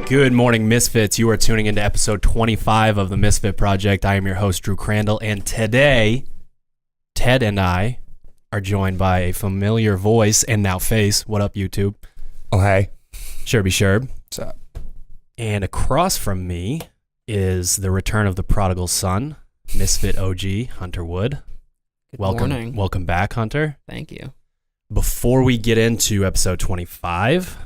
Good morning, Misfits. You are tuning into episode 25 of the Misfit Project. I am your host, Drew Crandall, and today, Ted and I are joined by a familiar voice and now face. What up, YouTube? Oh, hey. Sherby Sherb. What's up? And across from me is the return of the prodigal son, Misfit OG, Hunter Wood. Good morning. Welcome back, Hunter. Thank you. Before we get into episode 25,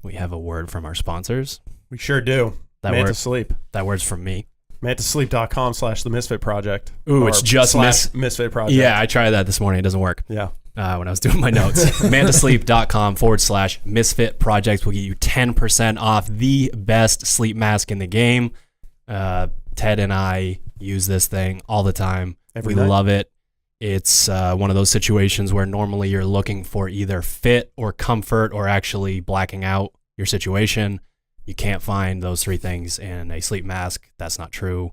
we have a word from our sponsors. We sure do. Manta Sleep. That word's from me. MantaSleep.com/the Misfit Project. Ooh, it's just Misfit Project. Yeah, I tried that this morning. It doesn't work. Yeah. When I was doing my notes. MantaSleep.com/Misfit Project will get you 10% off the best sleep mask in the game. Ted and I use this thing all the time. Every We night. love it. It's one of those situations where normally you're looking for either fit or comfort or actually blacking out your situation. You can't find those three things in a sleep mask. That's not true.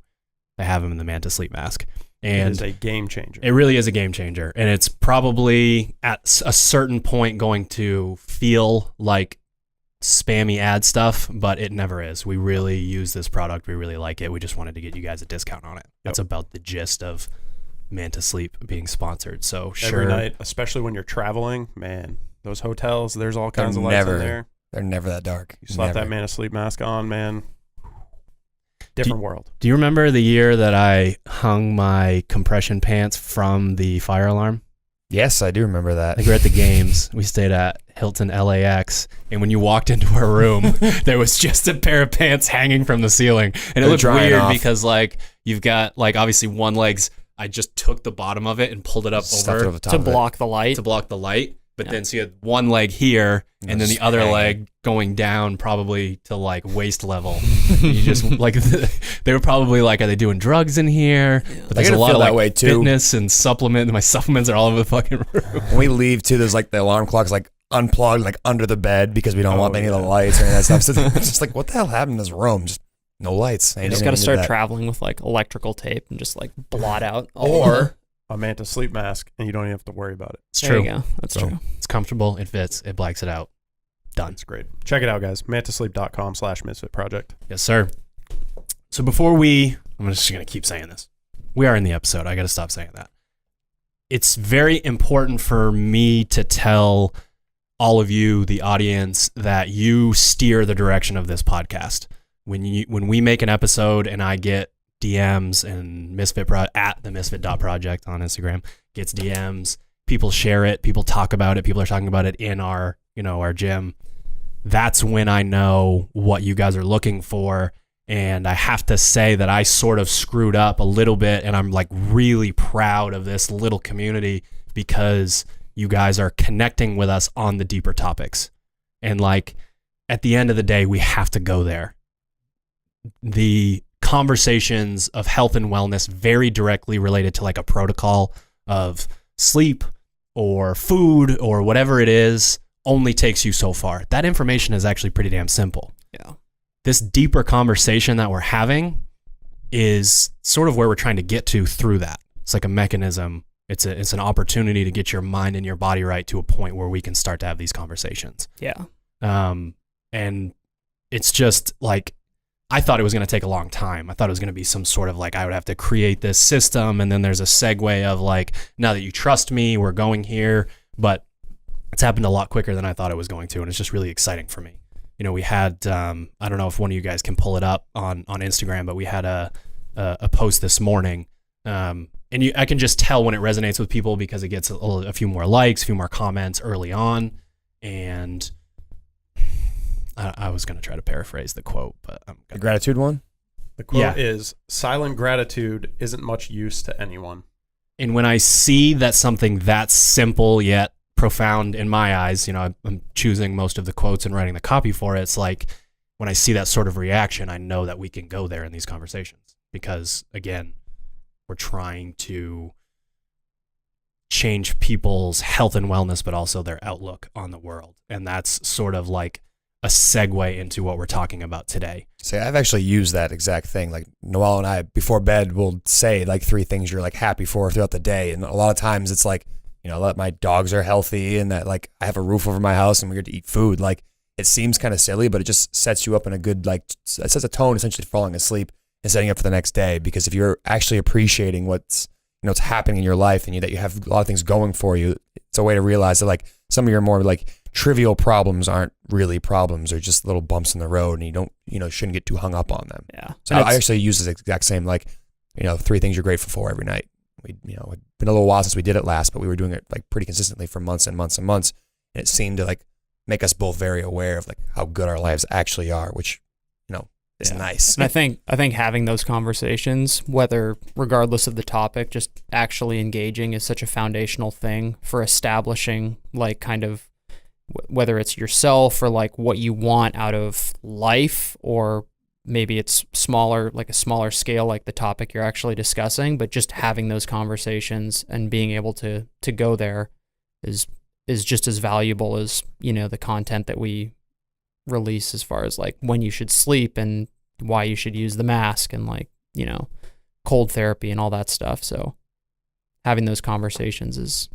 They have them in the Manta Sleep Mask. And it is a game changer. it really is a game changer. And it's probably at a certain point going to feel like spammy ad stuff, but it never is. We really use this product. We really like it. We just wanted to get you guys a discount on it. That's about the gist of Manta Sleep being sponsored. So Every night, especially when you're traveling, man, those hotels, there's all kinds of lights in there. They're never that dark. You slap that Manta Sleep mask on, man. Different world. Do you remember the year that I hung my compression pants from the fire alarm? Yes, I do remember that. Like we're at the games. We stayed at Hilton LAX, and when you walked into our room, there was just a pair of pants hanging from the ceiling, and it looked weird because like you've got like obviously one leg's. I just took the bottom of it and pulled it up over to block the light. But then so you had one leg here and then the other leg going down probably to like waist level. You just like they were probably like, are they doing drugs in here? Yeah. But there's a lot of like fitness and supplement. My supplements are all over the fucking room. When we leave too, there's like the alarm clock's like unplugged like under the bed because we don't want any of the lights or any of that stuff. So it's just like, what the hell happened in this room? Just no lights. You just got to start traveling with like electrical tape and just like blot out. Or a Manta Sleep mask, and you don't even have to worry about it. It's true. There you go. That's true. It's comfortable. It fits. It blacks it out. Done. It's great. Check it out, guys. MantaSleep.com/Misfit Project. Yes, sir. So I'm just going to keep saying this. We are in the episode. I got to stop saying that. It's very important for me to tell all of you, the audience, that you steer the direction of this podcast. When we make an episode and I get DMs and at the Misfit.project on Instagram gets DMs, people share it, people talk about it, people are talking about it in our gym. That's when I know what you guys are looking for. And I have to say that I sort of screwed up a little bit, and I'm like really proud of this little community because you guys are connecting with us on the deeper topics. And like at the end of the day, we have to go there. The conversations of health and wellness very directly related to like a protocol of sleep or food or whatever it is only takes you so far. That information is actually pretty damn simple. Yeah. This deeper conversation that we're having is sort of where we're trying to get to through that. It's like a mechanism. It's an opportunity to get your mind and your body right to a point where we can start to have these conversations. Yeah. And it's just like, I thought it was going to take a long time. I thought it was going to be some sort of like, I would have to create this system. And then there's a segue of like, now that you trust me, we're going here. But it's happened a lot quicker than I thought it was going to. And it's just really exciting for me. You know, we had, I don't know if one of you guys can pull it up on Instagram, but we had a post this morning. And I can just tell when it resonates with people because it gets a few more likes, a few more comments early on. And I was going to try to paraphrase the quote, but the gratitude one? The quote is, silent gratitude isn't much use to anyone. And when I see that something that's simple yet profound in my eyes, I'm choosing most of the quotes and writing the copy for it. It's like when I see that sort of reaction, I know that we can go there in these conversations because, again, we're trying to change people's health and wellness, but also their outlook on the world. And that's sort of like a segue into what we're talking about today. See, I've actually used that exact thing. Like Noel and I, before bed, will say like 3 things you're like happy for throughout the day. And a lot of times it's like, that my dogs are healthy and that like I have a roof over my house and we get to eat food. Like it seems kind of silly, but it just sets you up in a good, like, it sets a tone essentially for falling asleep and setting up for the next day. Because if you're actually appreciating what's happening in your life and that you have a lot of things going for you, it's a way to realize that like some of your more like trivial problems aren't really problems, or just little bumps in the road, and you don't, shouldn't get too hung up on them. Yeah. So I actually use this exact same, like, 3 things you're grateful for every night. It'd been a little while since we did it last, but we were doing it like pretty consistently for months and months and months. And it seemed to like make us both very aware of like how good our lives actually are, which, is nice. And I think having those conversations, regardless of the topic, just actually engaging is such a foundational thing for establishing like kind of whether it's yourself or like what you want out of life, or maybe it's a smaller scale, like the topic you're actually discussing, but just having those conversations and being able to go there is just as valuable as, the content that we release as far as like when you should sleep and why you should use the mask and like, cold therapy and all that stuff. So having those conversations is...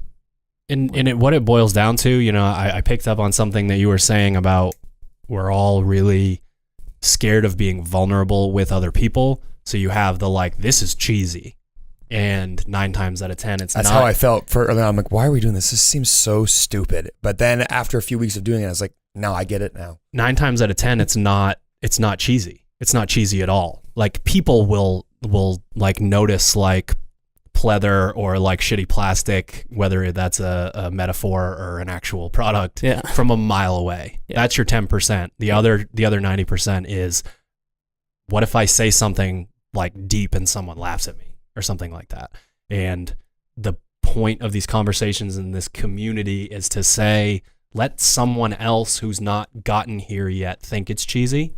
And what it boils down to, I picked up on something that you were saying about we're all really scared of being vulnerable with other people. So you have the like, this is cheesy. And 9 times out of 10, it's not. That's how I felt for early on. I'm like, why are we doing this? This seems so stupid. But then after a few weeks of doing it, I was like, no, I get it now. 9 times out of 10, it's not cheesy. It's not cheesy at all. Like people will like notice like pleather or like shitty plastic, whether that's a metaphor or an actual product, from a mile away. Yeah. That's your 10%. The other 90% is, what if I say something like deep and someone laughs at me or something like that? And the point of these conversations in this community is to say, let someone else who's not gotten here yet think it's cheesy,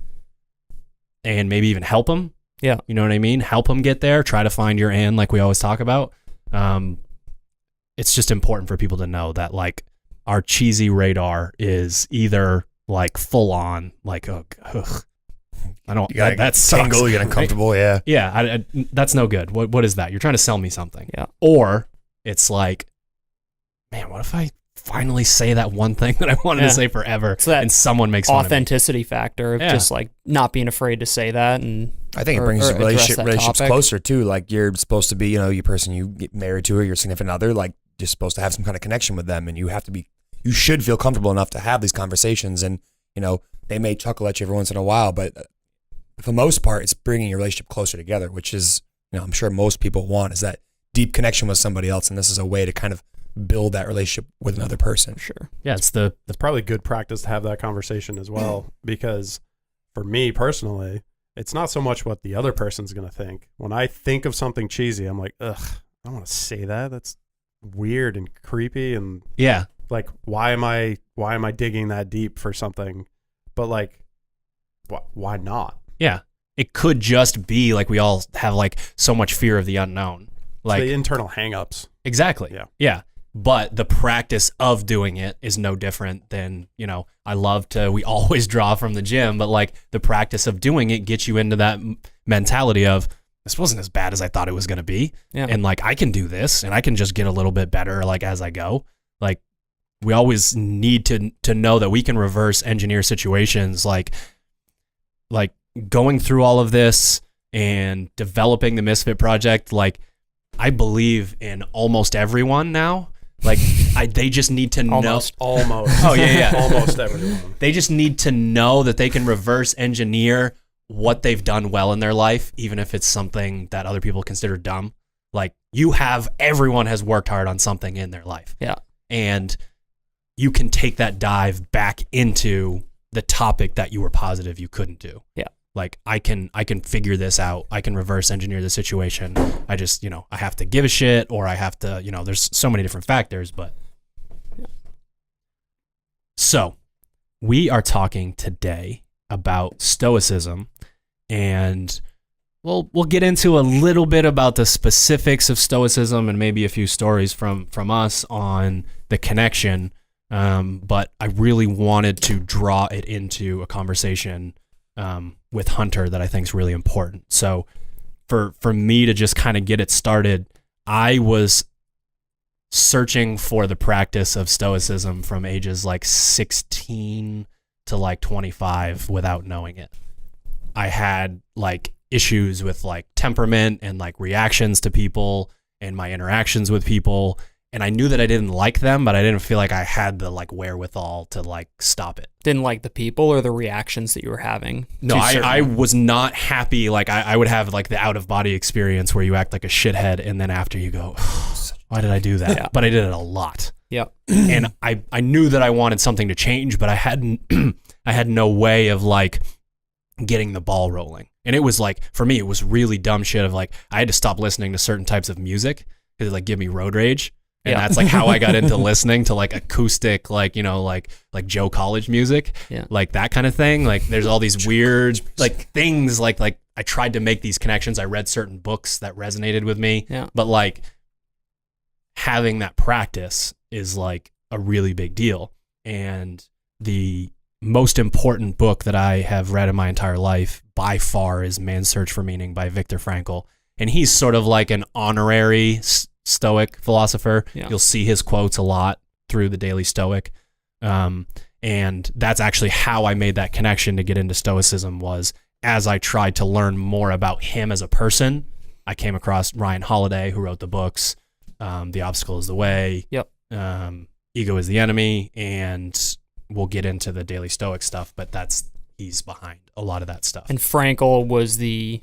and maybe even help them. Yeah. You know what I mean? Help them get there. Try to find your in, like we always talk about. It's just important for people to know that like our cheesy radar is either like full on, like, ugh. I don't, that's tingle, you get uncomfortable. Right? Yeah. I, that's no good. What is that? You're trying to sell me something. Yeah. Or it's like, man, what if I finally say that one thing that I wanted to say forever, so that and someone makes fun of me? Authenticity factor of just like not being afraid to say that. And I think it brings relationships closer too. Like you're supposed to be, your person you get married to or your significant other, like you're supposed to have some kind of connection with them, and you should feel comfortable enough to have these conversations. And, they may chuckle at you every once in a while, but for the most part, it's bringing your relationship closer together, which is, I'm sure most people want, is that deep connection with somebody else. And this is a way to kind of build that relationship with another person. Sure. Yeah, it's probably good practice to have that conversation as well, because for me personally, it's not so much what the other person's going to think. When I think of something cheesy, I'm like, ugh, I don't want to say that. That's weird and creepy. And like, why am I digging that deep for something? But like, why not? Yeah. It could just be like we all have like so much fear of the unknown. Like the internal hangups. Exactly. Yeah. But the practice of doing it is no different than, we always draw from the gym, but like the practice of doing it gets you into that mentality of, this wasn't as bad as I thought it was going to be. Yeah. And like, I can do this and I can just get a little bit better like as I go. Like we always need to know that we can reverse engineer situations, like going through all of this and developing the Misfit Project. Like I believe in almost everyone now. Like they just need to know. Almost. Oh yeah. Almost everyone. They just need to know that they can reverse engineer what they've done well in their life, even if it's something that other people consider dumb. Like everyone has worked hard on something in their life. Yeah. And you can take that dive back into the topic that you were positive you couldn't do. Yeah. Like I can figure this out. I can reverse engineer the situation. I just, I have to give a shit, or I have to, there's so many different factors, but. Yeah. So we are talking today about Stoicism, and we'll get into a little bit about the specifics of Stoicism and maybe a few stories from us on the connection. But I really wanted to draw it into a conversation with Hunter that I think is really important. So for me to just kind of get it started, I was searching for the practice of Stoicism from ages like 16 to like 25 without knowing it. I had like issues with like temperament and like reactions to people and my interactions with people. And I knew that I didn't like them, but I didn't feel like I had the like wherewithal to like stop it. Didn't like the people or the reactions that you were having? No, I was not happy. Like I would have like the out of body experience where you act like a shithead. And then after you go, why did I do that? Yeah. But I did it a lot. Yeah. And I knew that I wanted something to change, but I had no way of like getting the ball rolling. And it was like, for me, it was really dumb shit of like, I had to stop listening to certain types of music because it like give me road rage. And that's like how I got into listening to like acoustic, like, you know, like Joe College music, like that kind of thing. Like there's all these weird like things like I tried to make these connections. I read certain books that resonated with me, but like having that practice is like a really big deal. And the most important book that I have read in my entire life by far is Man's Search for Meaning by Viktor Frankl. And he's sort of like an honorary Stoic philosopher. You'll see his quotes a lot through the Daily Stoic. And that's actually how I made that connection to get into Stoicism, was as I tried to learn more about him as a person, I came across Ryan Holiday, who wrote the books, The Obstacle is the Way, Ego is the Enemy, and we'll get into the Daily Stoic stuff, but he's behind a lot of that stuff. And Frankl was the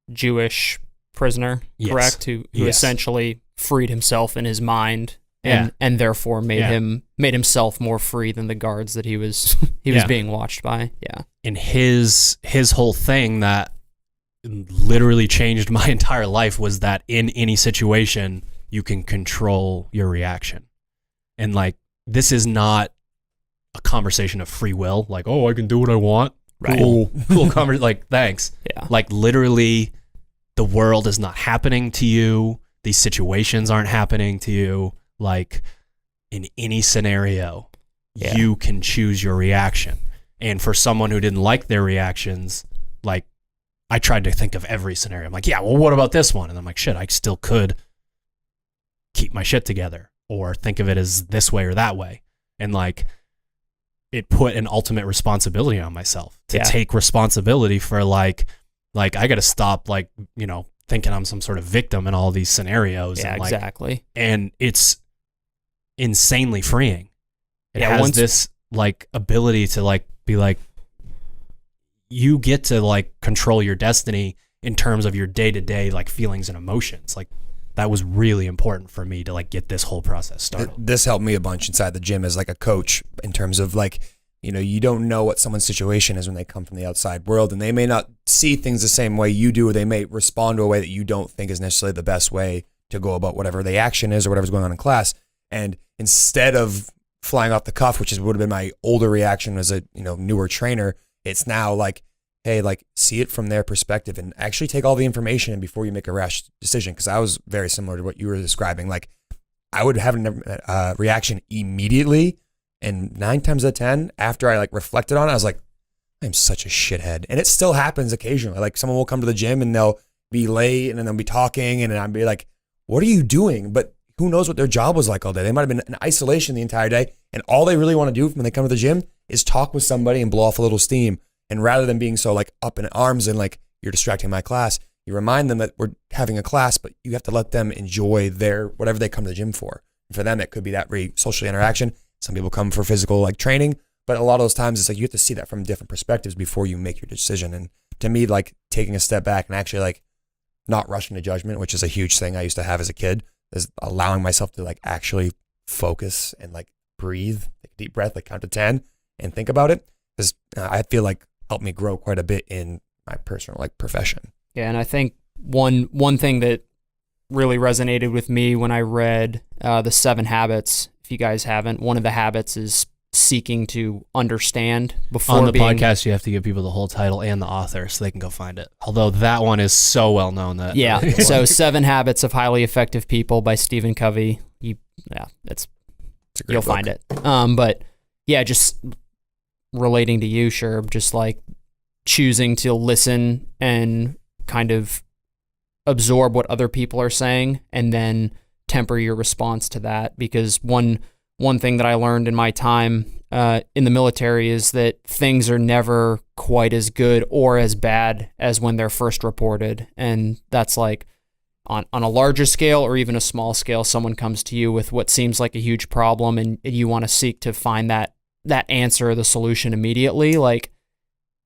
Jewish prisoner, correct? Who essentially freed himself in his mind and therefore made himself more free than the guards that he was being watched by. Yeah. And his whole thing that literally changed my entire life was that in any situation you can control your reaction. And like, this is not a conversation of free will, like, oh, I can do what I want. Right. Cool conversation. Like, thanks. Yeah. Like literally the world is not happening to you. These situations aren't happening to you. Like in any scenario, you can choose your reaction. And for someone who didn't like their reactions, like I tried to think of every scenario. I'm like, yeah, well, what about this one? And I'm like, shit, I still could keep my shit together or think of it as this way or that way. And like, it put an ultimate responsibility on myself to take responsibility for like I got to stop, like, you know, thinking I'm some sort of victim in all these scenarios. Yeah, and like, exactly. And it's insanely freeing. It has this like ability to like be like, you get to like control your destiny in terms of your day-to-day like feelings and emotions. Like that was really important for me to like get this whole process started. This helped me a bunch inside the gym as like a coach, in terms of like, you know, you don't know what someone's situation is when they come from the outside world, and they may not see things the same way you do, or they may respond to a way that you don't think is necessarily the best way to go about whatever the action is or whatever's going on in class. And instead of flying off the cuff, which would have been my older reaction as a, you know, newer trainer, it's now like, hey, like see it from their perspective and actually take all the information in before you make a rash decision. Because I was very similar to what you were describing. Like I would have a reaction immediately, and 9 times out of 10, after I like reflected on it, I was like, I'm such a shithead. And it still happens occasionally. Like someone will come to the gym and they'll be late, and then they'll be talking, and I'll be like, what are you doing? But who knows what their job was like all day? They might have been in isolation the entire day, and all they really want to do when they come to the gym is talk with somebody and blow off a little steam. And rather than being so like up in arms and like, you're distracting my class, you remind them that we're having a class, but you have to let them enjoy their whatever they come to the gym for. And for them, it could be that social interaction. Some people come for physical like training, but a lot of those times it's like you have to see that from different perspectives before you make your decision. And to me, like taking a step back and actually like not rushing to judgment, which is a huge thing I used to have as a kid, is allowing myself to like actually focus and like breathe, take a deep breath, like count to 10 and think about it. Because I feel like helped me grow quite a bit in my personal like profession. Yeah, and I think one thing that really resonated with me when I read the 7 Habits, if you guys haven't, one of the habits is seeking to understand before on the podcast. You have to give people the whole title and the author so they can go find it, although that one is so well known that so 7 Habits of Highly Effective People by Stephen Covey. It's a great book. Find it. But yeah, just relating to you, Sherb, just like choosing to listen and kind of absorb what other people are saying and then temper your response to that. Because one one thing that I learned in my time in the military is that things are never quite as good or as bad as when they're first reported. And that's like on a larger scale or even a small scale, someone comes to you with what seems like a huge problem and you want to seek to find that answer or the solution immediately. Like,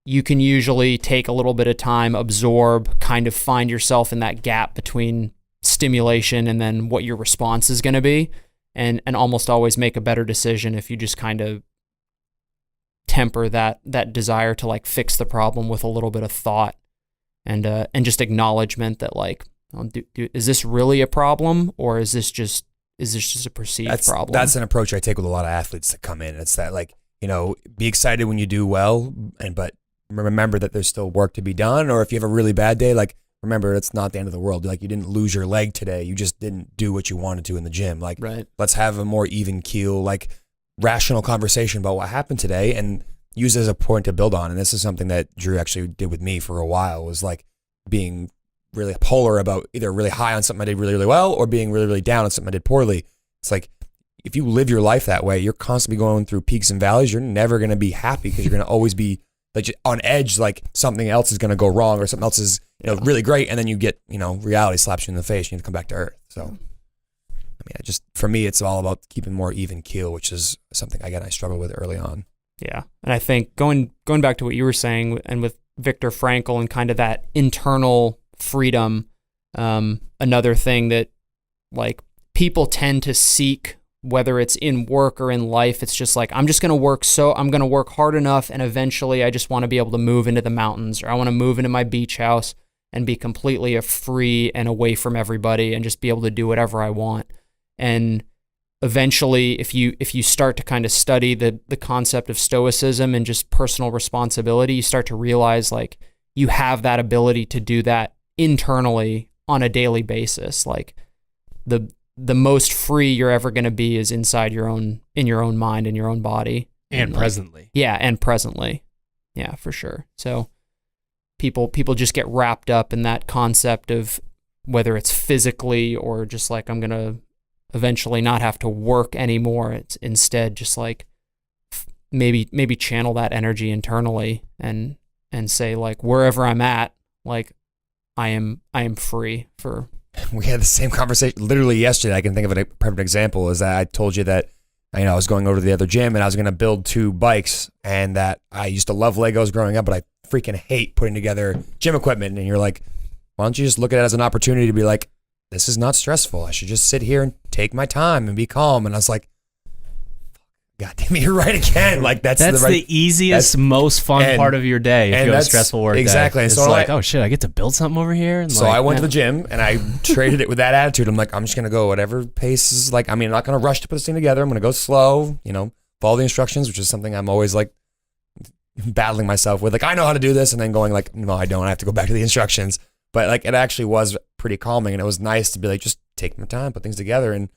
you can usually take a little bit of time, absorb, kind of find yourself in that gap between stimulation and then what your response is going to be, and almost always make a better decision if you just kind of temper that desire to like fix the problem with a little bit of thought and just acknowledgement that like, is this really a problem, or is this just a perceived problem? That's an approach I take with a lot of athletes that come in. It's that, like, be excited when you do well, but remember that there's still work to be done. Or if you have a really bad day, like, remember, it's not the end of the world. Like, you didn't lose your leg today. You just didn't do what you wanted to in the gym. Like, right. Let's have a more even keel, like, rational conversation about what happened today and use it as a point to build on. And this is something that Drew actually did with me for a while, was like being really polar about either really high on something I did really, really well or being really, really down on something I did poorly. It's like, if you live your life that way, you're constantly going through peaks and valleys. You're never going to be happy because you're going to always be like on edge, like something else is going to go wrong or something else is really great. And then you get, reality slaps you in the face and you have to come back to earth. So, I mean, for me, it's all about keeping more even keel, which is something, again, I struggled with early on. Yeah. And I think going back to what you were saying and with Viktor Frankl and kind of that internal freedom, another thing that like people tend to seek, whether it's in work or in life, it's just like, I'm going to work hard enough, and eventually I just want to be able to move into the mountains, or I want to move into my beach house and be completely free and away from everybody and just be able to do whatever I want. And eventually, if you start to kind of study the concept of Stoicism and just personal responsibility, you start to realize like you have that ability to do that internally on a daily basis. Like the most free you're ever going to be is inside in your own mind and your own body. And presently. Yeah. And presently. Yeah, for sure. So people just get wrapped up in that concept of whether it's physically or just like, I'm going to eventually not have to work anymore. It's instead just like maybe channel that energy internally and say like, wherever I'm at, like I am free for. We had the same conversation literally yesterday. I can think of a perfect example is that I told you that, I was going over to the other gym and I was going to build 2 bikes, and that I used to love Legos growing up, but I freaking hate putting together gym equipment. And you're like, why don't you just look at it as an opportunity to be like, this is not stressful. I should just sit here and take my time and be calm. And I was like, God damn it, you're right again. Like that's the easiest, most fun part of your day if you have a stressful work exactly. day. It's so like, oh shit, I get to build something over here. And so I went to the gym and I traded it with that attitude. I'm like, I'm just gonna go whatever pace is like. I mean, I'm not gonna rush to put this thing together. I'm gonna go slow. Follow the instructions, which is something I'm always like battling myself with. Like I know how to do this, and then going like, no, I don't. I have to go back to the instructions. But like it actually was pretty calming, and it was nice to be like, just take my time, put things together, and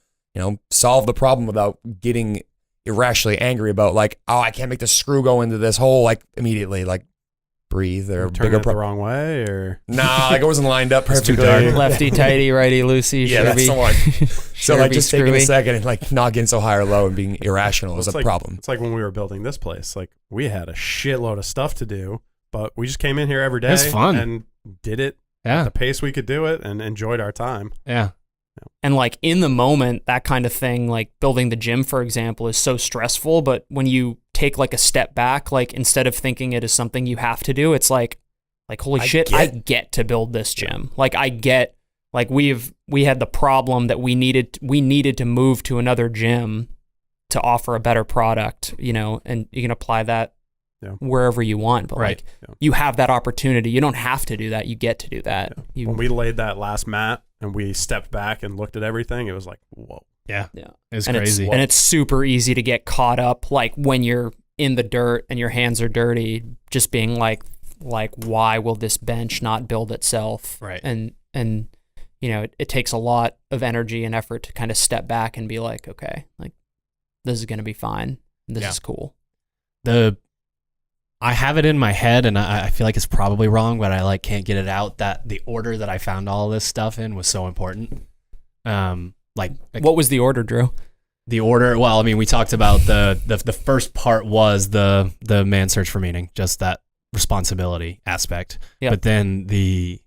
solve the problem without getting irrationally angry about like, oh, I can't make the screw go into this hole like immediately. Like breathe. Or turn it the wrong way, or nah, like it wasn't lined up perfectly. Too dark. Lefty tighty, righty loosey. Yeah, that's the one. So like just taking a second and like not getting so high or low and being irrational is a problem. It's like when we were building this place. Like we had a shitload of stuff to do, but we just came in here every day. It was fun and did it at the pace we could do it and enjoyed our time. Yeah. And like in the moment, that kind of thing, like building the gym, for example, is so stressful. But when you take like a step back, like instead of thinking it is something you have to do, it's like holy shit, I get to build this gym. Like I get, like we had the problem that we needed to move to another gym to offer a better product, and you can apply that wherever you want. But like you have that opportunity. You don't have to do that. You get to do that. When we laid that last mat and we stepped back and looked at everything, it was like, whoa. Yeah. It's crazy. And it's super easy to get caught up like when you're in the dirt and your hands are dirty, just being like why will this bench not build itself? Right. And it takes a lot of energy and effort to kind of step back and be like, okay, like this is going to be fine. This is cool. I have it in my head, and I feel like it's probably wrong, but I can't get it out, that the order that I found all this stuff in was so important. What was the order, Drew? The order, well, I mean, we talked about the first part was the man's search for meaning, just that responsibility aspect. Yeah. But then the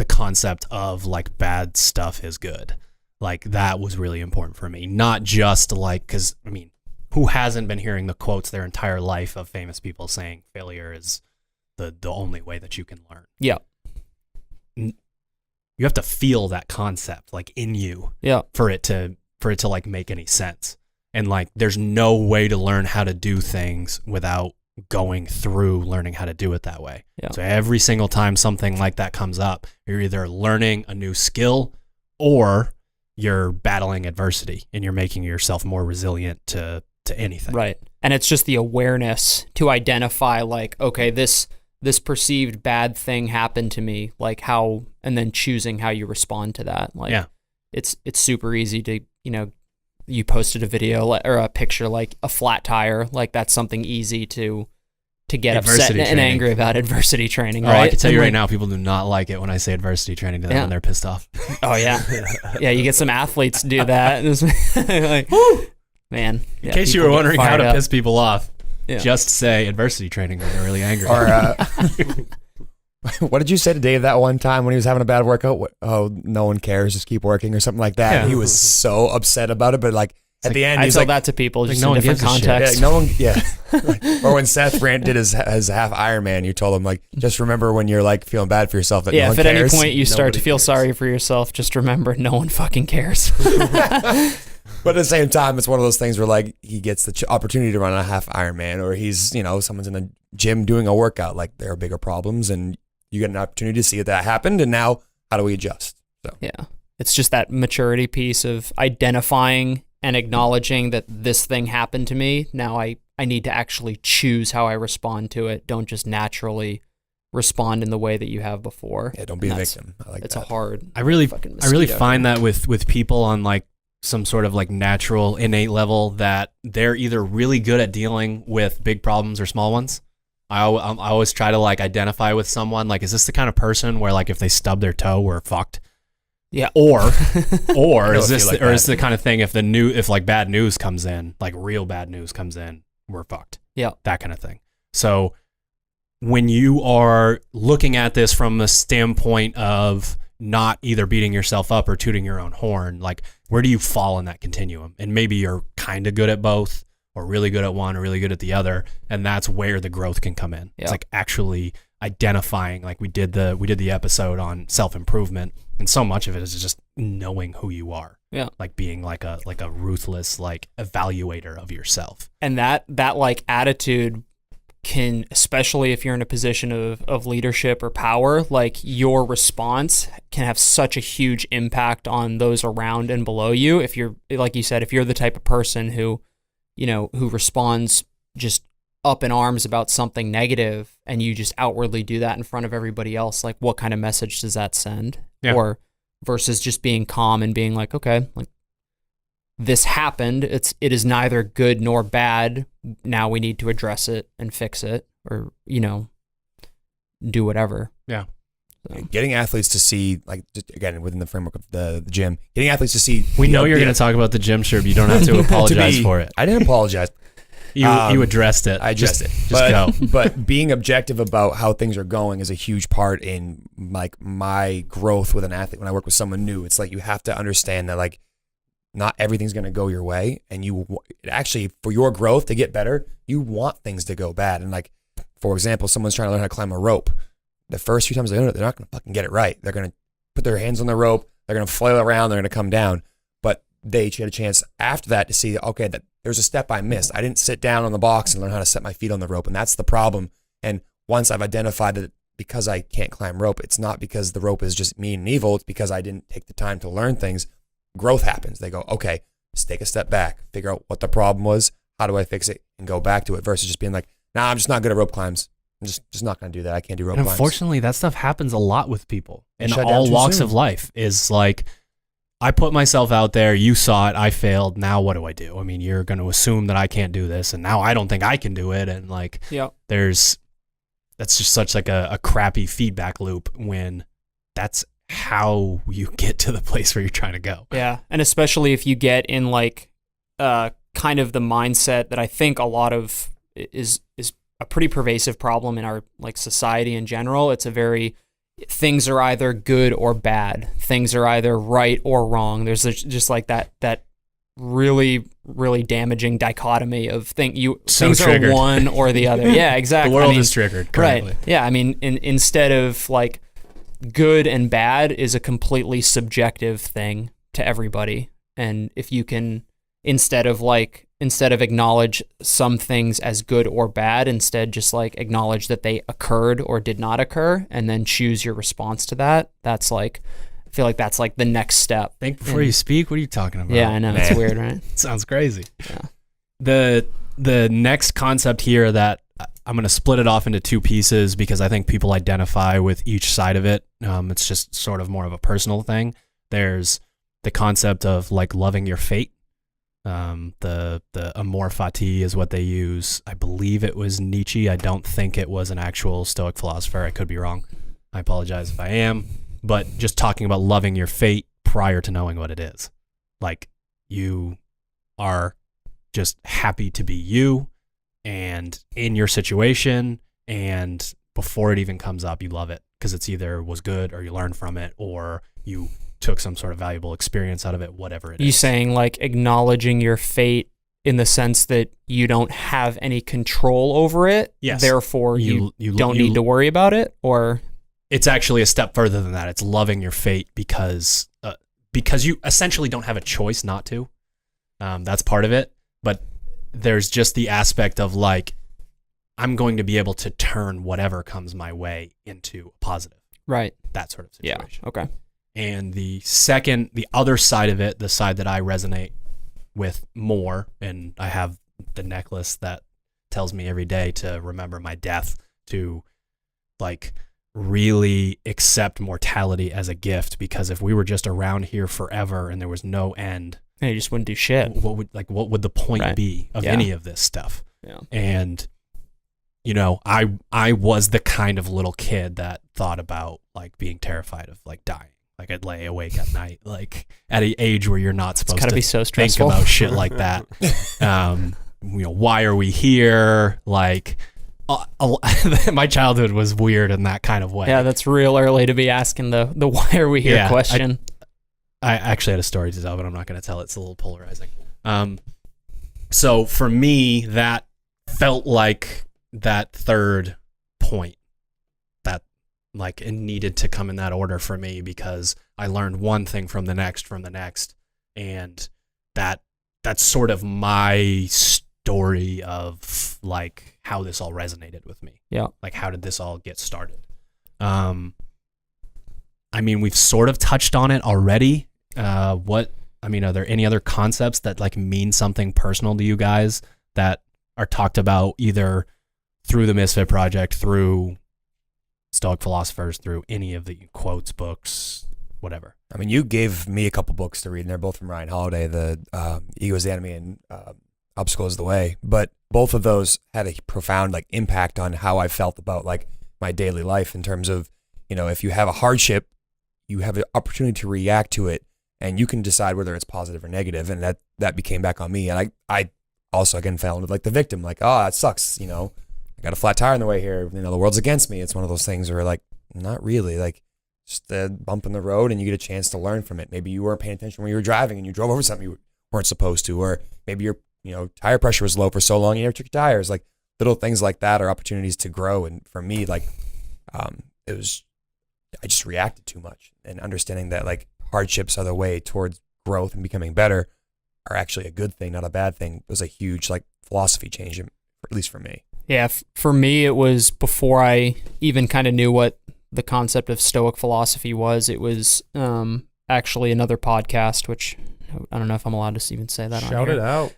concept of like bad stuff is good. Like that was really important for me. Not just like, because I mean, who hasn't been hearing the quotes their entire life of famous people saying failure is the only way that you can learn? Yeah. You have to feel that concept like in you for it to like make any sense. And like there's no way to learn how to do things without going through learning how to do it that way. Yeah. So every single time something like that comes up, you're either learning a new skill or you're battling adversity and you're making yourself more resilient to anything. Right. And it's just the awareness to identify like, okay, this perceived bad thing happened to me, like how, and then choosing how you respond to that. Like it's super easy to, you posted a video or a picture like a flat tire, like that's something easy to get upset and angry about. Adversity training, right? I can tell you right now, people do not like it when I say adversity training to them when they're pissed off. Oh yeah. Yeah, you get some athletes to do that. Like, man. In case you were wondering how to piss people off, just say adversity training when they're really angry. Or what did you say to Dave that one time when he was having a bad workout? Oh, no one cares, just keep working or something like that. Yeah. He was so upset about it, but like at the end, I he's tell like, that to people just no in different context. Yeah, no one, Or when Seth Brand did his half Ironman, you told him like, just remember when you're like feeling bad for yourself that no one if at cares, any point you start to feel sorry for yourself, just remember no one fucking cares. But at the same time, it's one of those things where like he gets the opportunity to run a half Ironman, or he's, someone's in the gym doing a workout, like there are bigger problems and you get an opportunity to see that happened. And now how do we adjust? So yeah, it's just that maturity piece of identifying and acknowledging that this thing happened to me. Now I need to actually choose how I respond to it. Don't just naturally respond in the way that you have before. Yeah, don't be a victim. I like it's that. A hard. I really find that with people on like some sort of like natural innate level that they're either really good at dealing with big problems or small ones. I always try to like identify with someone like, is this the kind of person where like if they stub their toe, we're fucked? Yeah. Or is this the kind of thing if like bad news comes in, like real bad news comes in, we're fucked. Yeah. That kind of thing. So when you are looking at this from the standpoint of not either beating yourself up or tooting your own horn, like where do you fall in that continuum? And maybe you're kind of good at both, or really good at one, or really good at the other, and that's where the growth can come in. Yeah. It's like actually identifying, like we did the episode on self-improvement, and so much of it is just knowing who you are. Yeah. Like being like a ruthless like evaluator of yourself. And that like attitude can, especially if you're in a position of leadership or power, like your response can have such a huge impact on those around and below you. If you're, like you said, if you're the type of person who responds just up in arms about something negative and you just outwardly do that in front of everybody else, like what kind of message does that send? Yeah. Or versus just being calm and being like, okay, like this happened. It is neither good nor bad. Now we need to address it and fix it, or, do whatever. Yeah. So. Getting athletes to see, like, just, again, within the framework of the gym, getting athletes to see. We know you're going to talk about the gym, sure, but you don't have to apologize for it. I didn't apologize. You addressed it. I addressed it. Just go. But being objective about how things are going is a huge part in like my growth with an athlete. When I work with someone new, it's like you have to understand that like not everything's going to go your way, and you actually, for your growth to get better, you want things to go bad. And like, for example, someone's trying to learn how to climb a rope. The first few times they do it, they're not going to fucking get it right. They're going to put their hands on the rope. They're going to flail around. They're going to come down. But they get a chance after that to see, okay, that there's a step I missed. I didn't sit down on the box and learn how to set my feet on the rope. And that's the problem. And once I've identified that because I can't climb rope, it's not because the rope is just mean and evil. It's because I didn't take the time to learn things. Growth happens. They go, okay, let's take a step back, figure out what the problem was. How do I fix it? And go back to it versus just being like, nah, I'm just not good at rope climbs. I'm just not going to do that. I can't do rope climbs. Unfortunately, that stuff happens a lot with people in all walks of life. Is like, I put myself out there, you saw it, I failed, now what do I do? I mean, you're going to assume that I can't do this, and now I don't think I can do it, and like, that's just such like a crappy feedback loop when that's how you get to the place where you're trying to go. Yeah. And especially if you get in like kind of the mindset that I think a lot of is a pretty pervasive problem in our like society in general. It's a very, things are either good or bad. Things are either right or wrong. There's just like that really, really damaging dichotomy of things triggered. are one or the other. Yeah, exactly. The world is triggered currently. Right. Yeah. I mean, instead of like good and bad is a completely subjective thing to everybody. And if you can, instead of acknowledge some things as good or bad, instead just like acknowledge that they occurred or did not occur and then choose your response to that. That's like, I feel like that's like the next step. Think before you speak. What are you talking about? Yeah, I know. It's weird, right? Sounds crazy. Yeah. The next concept here that I'm going to split it off into two pieces because I think people identify with each side of it. It's just sort of more of a personal thing. There's the concept of like loving your fate. The amor fati is what they use. I believe it was Nietzsche. I don't think it was an actual Stoic philosopher. I could be wrong. I apologize if I am. But just talking about loving your fate prior to knowing what it is. Like you are just happy to be you and in your situation, and before it even comes up, you love it because it's either was good or you learned from it or you took some sort of valuable experience out of it, whatever it is. You saying like acknowledging your fate in the sense that you don't have any control over it, yes. Therefore you don't need to worry about it? Or it's actually a step further than that. It's loving your fate because you essentially don't have a choice not to. That's part of it. But there's just the aspect of like, I'm going to be able to turn whatever comes my way into a positive. Right. That sort of situation. Yeah. Okay. And the other side of it, the side that I resonate with more, and I have the necklace that tells me every day to remember my death, to like really accept mortality as a gift, because if we were just around here forever and there was no end, and you just wouldn't do shit. What would the point be of any of this stuff? Yeah. And you know, I was the kind of little kid that thought about like being terrified of like dying. Like I'd lay awake at night, like at an age where you're not supposed to be so think about shit like that. You know, why are we here? Like, my childhood was weird in that kind of way. Yeah, that's real early to be asking the why are we here question. I actually had a story to tell, but I'm not going to tell it. It's a little polarizing. So for me, that felt like that third point. Like it needed to come in that order for me because I learned one thing from the next, and that's sort of my story of like how this all resonated with me. Yeah. Like how did this all get started? I mean, we've sort of touched on it already. Are there any other concepts that like mean something personal to you guys that are talked about either through the Misfit Project, through Stoic philosophers, through any of the quotes, books, whatever? I mean, you gave me a couple books to read, and they're both from Ryan Holiday, the Ego is the Enemy and Obstacle is the Way. But both of those had a profound like impact on how I felt about like my daily life in terms of, you know, if you have a hardship, you have an opportunity to react to it, and you can decide whether it's positive or negative. And that became back on me. And I also, again, fell into like the victim, like, oh, that sucks, you know. I got a flat tire on the way here. You know, the world's against me. It's one of those things where like, not really, like just a bump in the road and you get a chance to learn from it. Maybe you weren't paying attention when you were driving and you drove over something you weren't supposed to, or maybe your, you know, tire pressure was low for so long you never took your tires. Like little things like that are opportunities to grow. And for me, like, I just reacted too much, and understanding that like hardships are the way towards growth and becoming better are actually a good thing, not a bad thing, was a huge like philosophy change, at least for me. Yeah, for me, it was before I even kind of knew what the concept of Stoic philosophy was. It was actually another podcast, which I don't know if I'm allowed to even say that. Shout it out.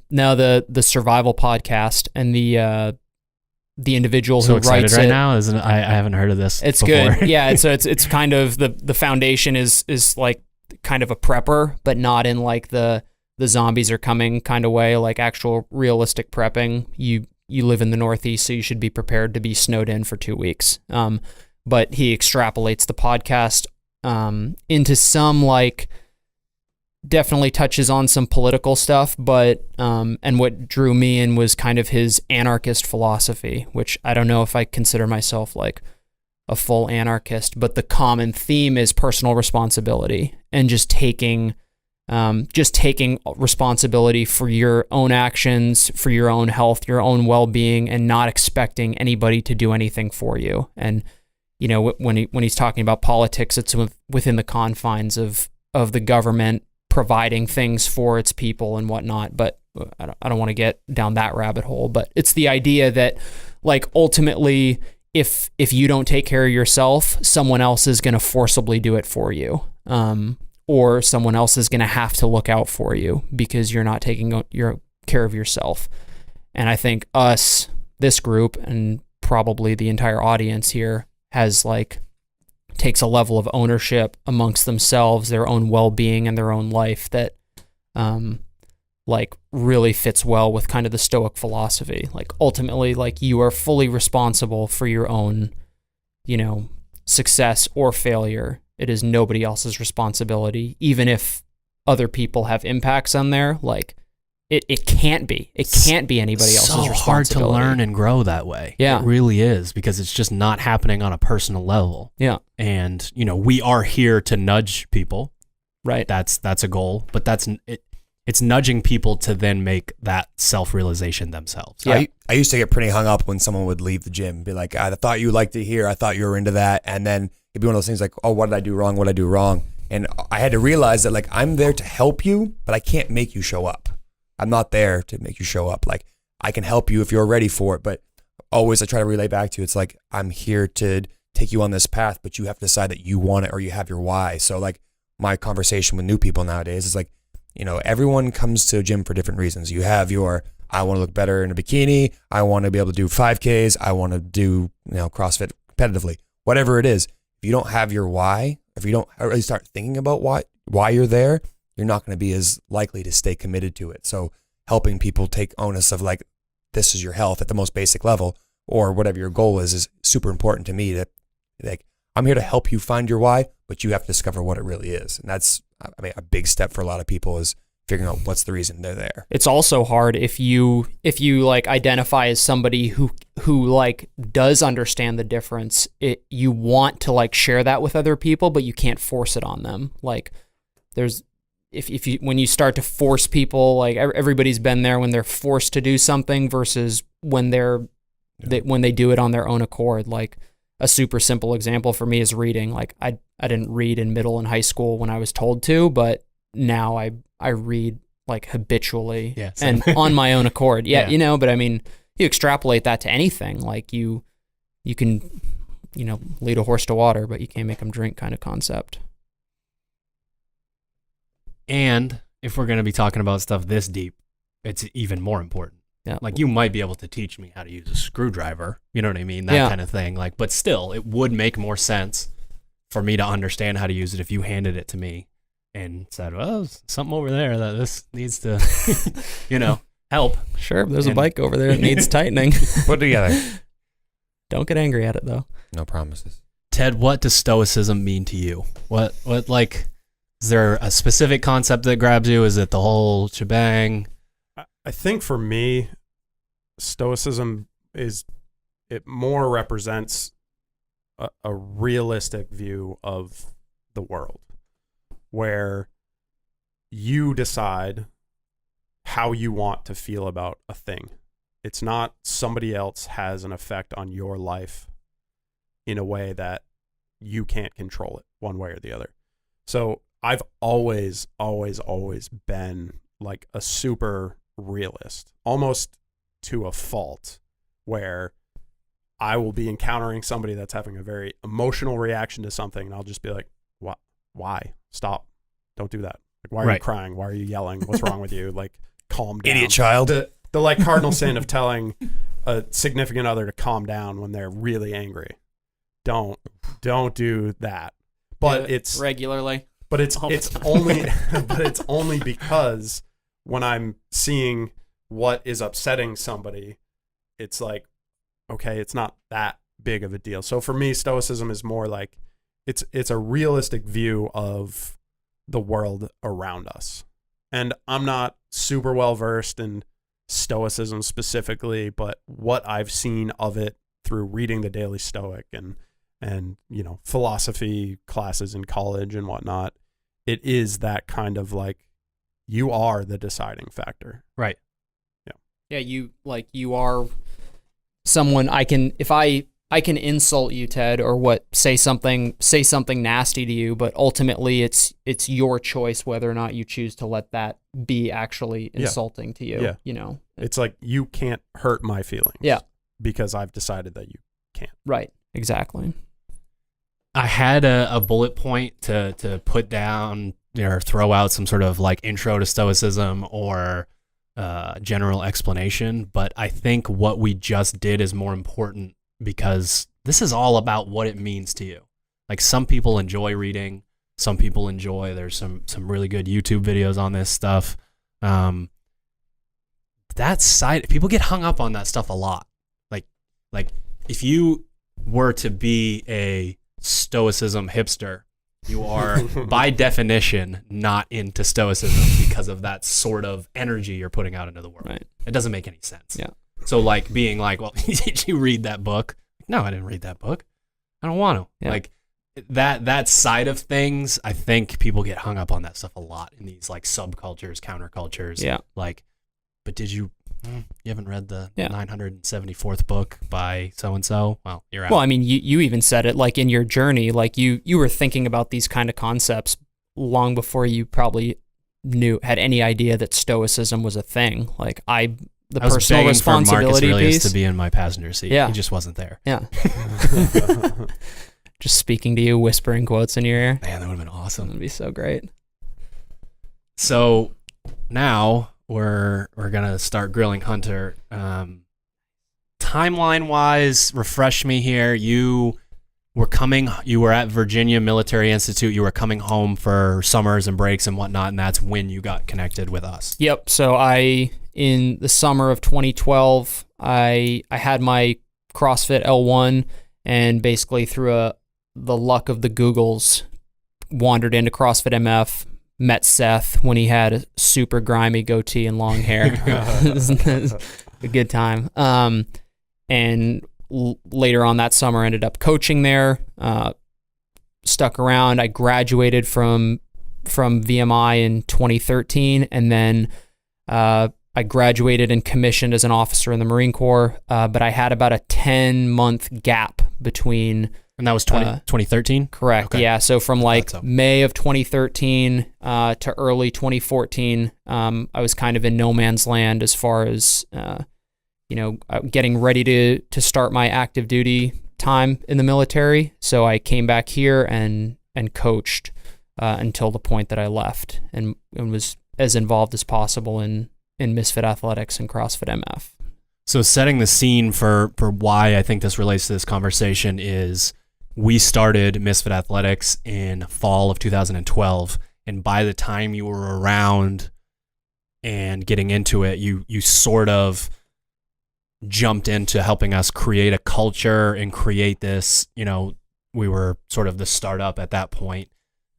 No, the Survival Podcast, and the individual who excited writes right it. now, isn't it? I haven't heard of this. It's before. good. Yeah, it's kind of the foundation is like kind of a prepper, but not in like the zombies are coming kind of way, like actual realistic prepping. You live in the Northeast, so you should be prepared to be snowed in for 2 weeks. But he extrapolates the podcast into some like definitely touches on some political stuff, but and what drew me in was kind of his anarchist philosophy, which I don't know if I consider myself like a full anarchist, but the common theme is personal responsibility and just taking responsibility for your own actions, for your own health, your own well-being, and not expecting anybody to do anything for you. And you know, when he's talking about politics, it's within the confines of the government providing things for its people and whatnot. But I don't want to get down that rabbit hole. But it's the idea that, like, ultimately, if you don't take care of yourself, someone else is going to forcibly do it for you, or someone else is going to have to look out for you because you're not taking your care of yourself. And I think this group, and probably the entire audience here, takes a level of ownership amongst themselves, their own well-being and their own life that really fits well with kind of the Stoic philosophy. Like, ultimately, like, you are fully responsible for your own, you know, success or failure. It is nobody else's responsibility, even if other people have impacts on there. Like, it can't be. It can't be anybody else's responsibility. So hard to learn and grow that way. Yeah. It really is, because it's just not happening on a personal level. Yeah. And, you know, we are here to nudge people. Right. That's a goal, but it's nudging people to then make that self-realization themselves. Yeah. I used to get pretty hung up when someone would leave the gym, be like, I thought you liked it here. I thought you were into that. And then it'd be one of those things like, oh, what did I do wrong? What did I do wrong? And I had to realize that, like, I'm there to help you, but I can't make you show up. I'm not there to make you show up. Like, I can help you if you're ready for it, but always I try to relay back to you. It's like, I'm here to take you on this path, but you have to decide that you want it or you have your why. So, like, my conversation with new people nowadays is like, you know, everyone comes to a gym for different reasons. You have your, I want to look better in a bikini. I want to be able to do 5Ks. I want to do, you know, CrossFit competitively, whatever it is. If you don't have your why, if you don't really start thinking about why you're there, you're not going to be as likely to stay committed to it. So helping people take onus of, like, this is your health at the most basic level, or whatever your goal is super important to me. That, like, I'm here to help you find your why, but you have to discover what it really is. And that's, I mean, a big step for a lot of people is figuring out what's the reason they're there. It's also hard if you like identify as somebody who like does understand the difference. You want to, like, share that with other people, but you can't force it on them. Like, when you start to force people, like, everybody's been there when they're forced to do something versus when when they do it on their own accord. Like, a super simple example for me is reading. Like, I didn't read in middle and high school when I was told to, but now I read, like, habitually and on my own accord. Yeah, you know, but I mean, you extrapolate that to anything. Like, you can, you know, lead a horse to water, but you can't make them drink, kind of concept. And if we're going to be talking about stuff this deep, it's even more important. Yeah. Like, you might be able to teach me how to use a screwdriver, you know what I mean? That kind of thing. Like, but still, it would make more sense for me to understand how to use it if you handed it to me and said, well, there's something over there that this needs to, you know, help. Sure, there's a bike over there that needs tightening. Put it together. Don't get angry at it, though. No promises. Ted, what does Stoicism mean to you? What like, is there a specific concept that grabs you? Is it the whole shebang? I think for me, Stoicism more represents a realistic view of the world, where you decide how you want to feel about a thing. It's not somebody else has an effect on your life in a way that you can't control it one way or the other. So I've always been, like, a super realist, almost to a fault, where I will be encountering somebody that's having a very emotional reaction to something, and I'll just be like, "What? Why? Stop! Don't do that! Like, why are you crying? Why are you yelling? What's wrong with you? Like, calm down, idiot child." The like cardinal sin of telling a significant other to calm down when they're really angry. Don't do that. But it's regularly. But it's only because when I'm seeing what is upsetting somebody, it's like, okay, it's not that big of a deal. So for me, Stoicism is more like, it's a realistic view of the world around us. And I'm not super well versed in Stoicism specifically, but what I've seen of it through reading the Daily Stoic and philosophy classes in college and whatnot, it is that kind of like, you are the deciding factor. Right. Yeah, you are someone I can insult you, Ted, or say something nasty to you, but ultimately it's your choice whether or not you choose to let that be actually insulting to you. Yeah. It's like, you can't hurt my feelings. Yeah. Because I've decided that you can't. Right. Exactly. I had a bullet point to put down or throw out some sort of like intro to Stoicism or general explanation, but I think what we just did is more important because this is all about what it means to you. Like, some people enjoy reading, some people there's some really good YouTube videos on this stuff. That side, people get hung up on that stuff a lot. Like if you were to be a Stoicism hipster, you are by definition not into Stoicism because of that sort of energy you're putting out into the world. Right. It doesn't make any sense. Yeah. So like being like, well, did you read that book? No, I didn't read that book. I don't want to. Yeah. Like that side of things, I think people get hung up on that stuff a lot in these like subcultures, countercultures. Yeah. Like, but you haven't read the 974th book by so-and-so? Well, you're out. Well, I mean, you even said it, like in your journey, like you were thinking about these kind of concepts long before you probably had any idea that Stoicism was a thing. Like I was personal responsibility for Marcus Aurelius piece to be in my passenger seat. Yeah. He just wasn't there. Yeah. Just speaking to you, whispering quotes in your ear. Man, that would have been awesome. That'd be so great. So now we're gonna start grilling Hunter. Timeline wise, refresh me here. You were at Virginia Military Institute. You were coming home for summers and breaks and whatnot, and that's when you got connected with us. Yep. So in the summer of 2012, I had my CrossFit L1, and basically through the luck of the Googles, wandered into CrossFit MF. Met Seth when he had a super grimy goatee and long hair. It was a good time. And later on that summer, ended up coaching there. Stuck around. I graduated from VMI in 2013, and then I graduated and commissioned as an officer in the Marine Corps. But I had about a 10-month gap between. And that was 2013? Correct. Okay. Yeah. So from May of 2013 to early 2014, I was kind of in no man's land as far as, getting ready to start my active duty time in the military. So I came back here and coached until the point that I left, and was as involved as possible in Misfit Athletics and CrossFit MF. So setting the scene for why I think this relates to this conversation is, we started Misfit Athletics in fall of 2012, and by the time you were around and getting into it, you sort of jumped into helping us create a culture and create this, we were sort of the startup at that point.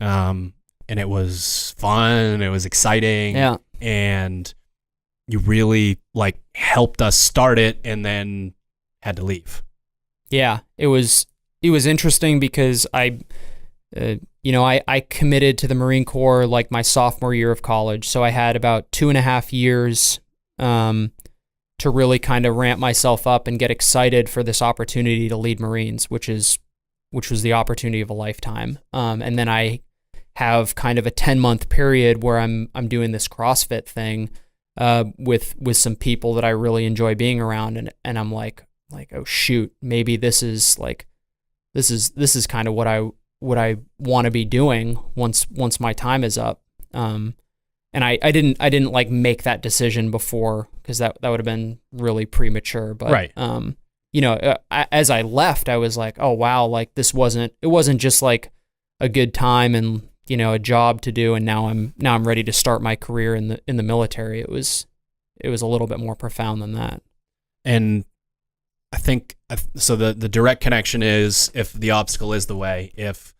And it was fun, it was exciting. Yeah. And you really like helped us start it and then had to leave. Yeah, it was interesting because I committed to the Marine Corps like my sophomore year of college. So I had about 2.5 years to really kind of ramp myself up and get excited for this opportunity to lead Marines, which was the opportunity of a lifetime. And then I have kind of a 10-month period where I'm doing this CrossFit thing with some people that I really enjoy being around, and I'm like, oh shoot, maybe this is kind of what I want to be doing once my time is up. And I didn't like make that decision before, because that would have been really premature. But right. As I left, I was like, oh wow, like it wasn't just like a good time and a job to do, and now I'm ready to start my career in the military. It was a little bit more profound than that. And I think so. The direct connection is, if the obstacle is the way, if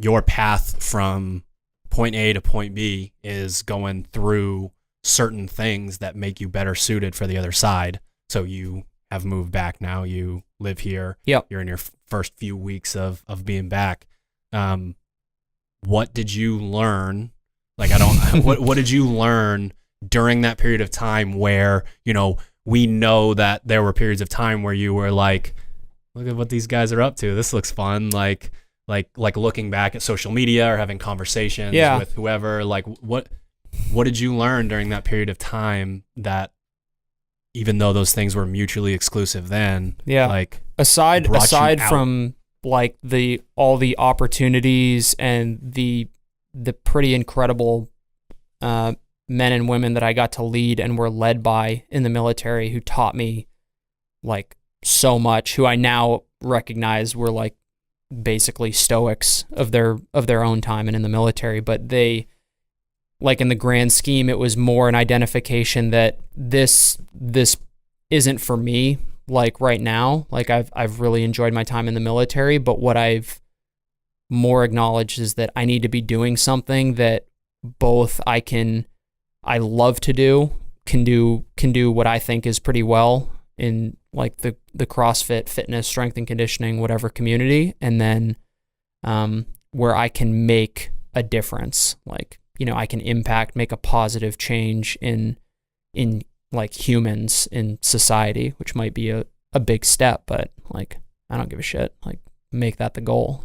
your path from point A to point B is going through certain things that make you better suited for the other side. So you have moved back now, you live here. Yep. You're in your first few weeks of being back. What did you learn? Like, what did you learn during that period of time where, we know that there were periods of time where you were like, look at what these guys are up to. This looks fun. Like looking back at social media or having conversations with whoever, like what did you learn during that period of time that, even though those things were mutually exclusive then, like aside from like all the opportunities and the pretty incredible men and women that I got to lead and were led by in the military, who taught me like so much, who I now recognize were like basically Stoics of their own time and in the military, but they, like, in the grand scheme, it was more an identification that this isn't for me, like right now. Like I've really enjoyed my time in the military, but what I've more acknowledged is that I need to be doing something that both I love to do, can do what I think is pretty well in like the CrossFit, fitness, strength and conditioning, whatever community, and then where I can make a difference. Like, I can make a positive change in like humans in society, which might be a big step, but like, I don't give a shit. Like, make that the goal,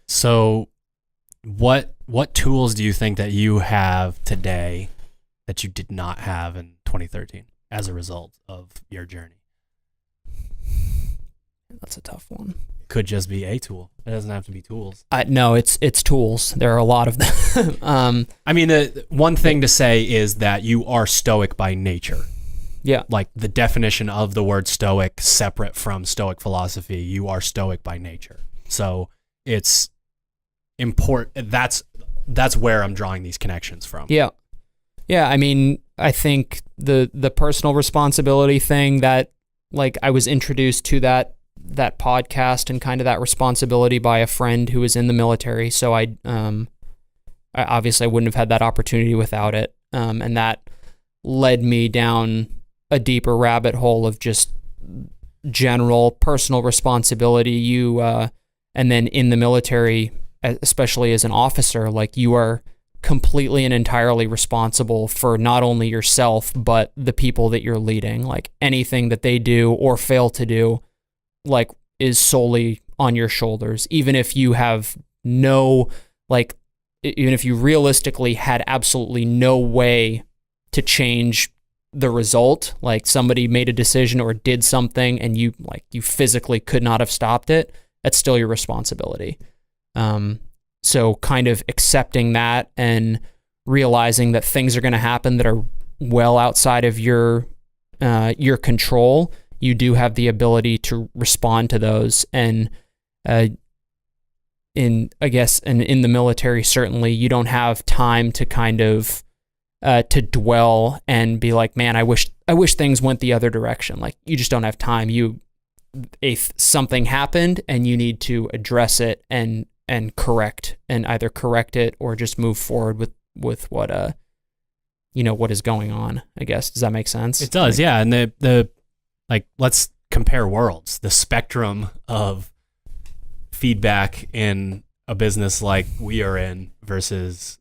So what tools do you think that you have today that you did not have in 2013 as a result of your journey? That's a tough one. Could just be a tool. It doesn't have to be tools. No, it's tools. There are a lot of them. I mean, the one thing to say is that you are Stoic by nature. Yeah. Like the definition of the word Stoic, separate from Stoic philosophy, you are Stoic by nature. So it's important. That's where I'm drawing these connections from. Yeah. Yeah. I mean, I think the personal responsibility thing, that like I was introduced to that podcast and kind of that responsibility by a friend who was in the military. So I obviously I wouldn't have had that opportunity without it. And that led me down a deeper rabbit hole of just general personal responsibility. And then in the military, especially as an officer, like you are completely and entirely responsible for not only yourself, but the people that you're leading. Like anything that they do or fail to do, like, is solely on your shoulders. Even if you have even if you realistically had absolutely no way to change the result, like somebody made a decision or did something and you physically could not have stopped it, that's still your responsibility. So kind of accepting that and realizing that things are going to happen that are well outside of your control. You do have the ability to respond to those. And in the military, certainly you don't have time to kind of to dwell and be like, man, I wish things went the other direction. Like, you just don't have time. If something happened and you need to address it and correct, and either correct it or just move forward with what what is going on, I guess. Does that make sense? It does, yeah. And the let's compare worlds. The spectrum of feedback in a business like we are in versus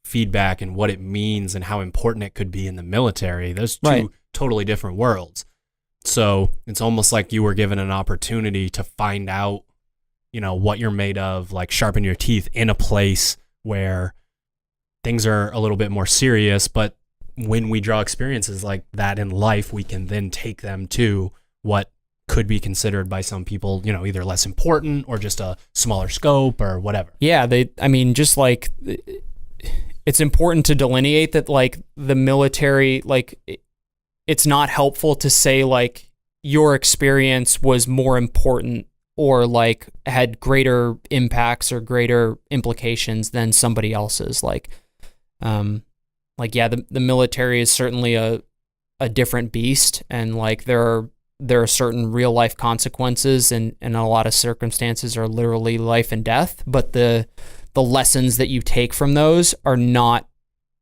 feedback and what it means and how important it could be in the military. Those two totally different worlds. So it's almost like you were given an opportunity to find out, what you're made of, like sharpen your teeth in a place where things are a little bit more serious. But when we draw experiences like that in life, we can then take them to what could be considered by some people, either less important or just a smaller scope or whatever. Yeah. Just like, it's important to delineate that, like, the military, like, it's not helpful to say like your experience was more important or like had greater impacts or greater implications than somebody else's. The military is certainly a different beast, and like there there are certain real life consequences, and in a lot of circumstances are literally life and death, but the lessons that you take from those are not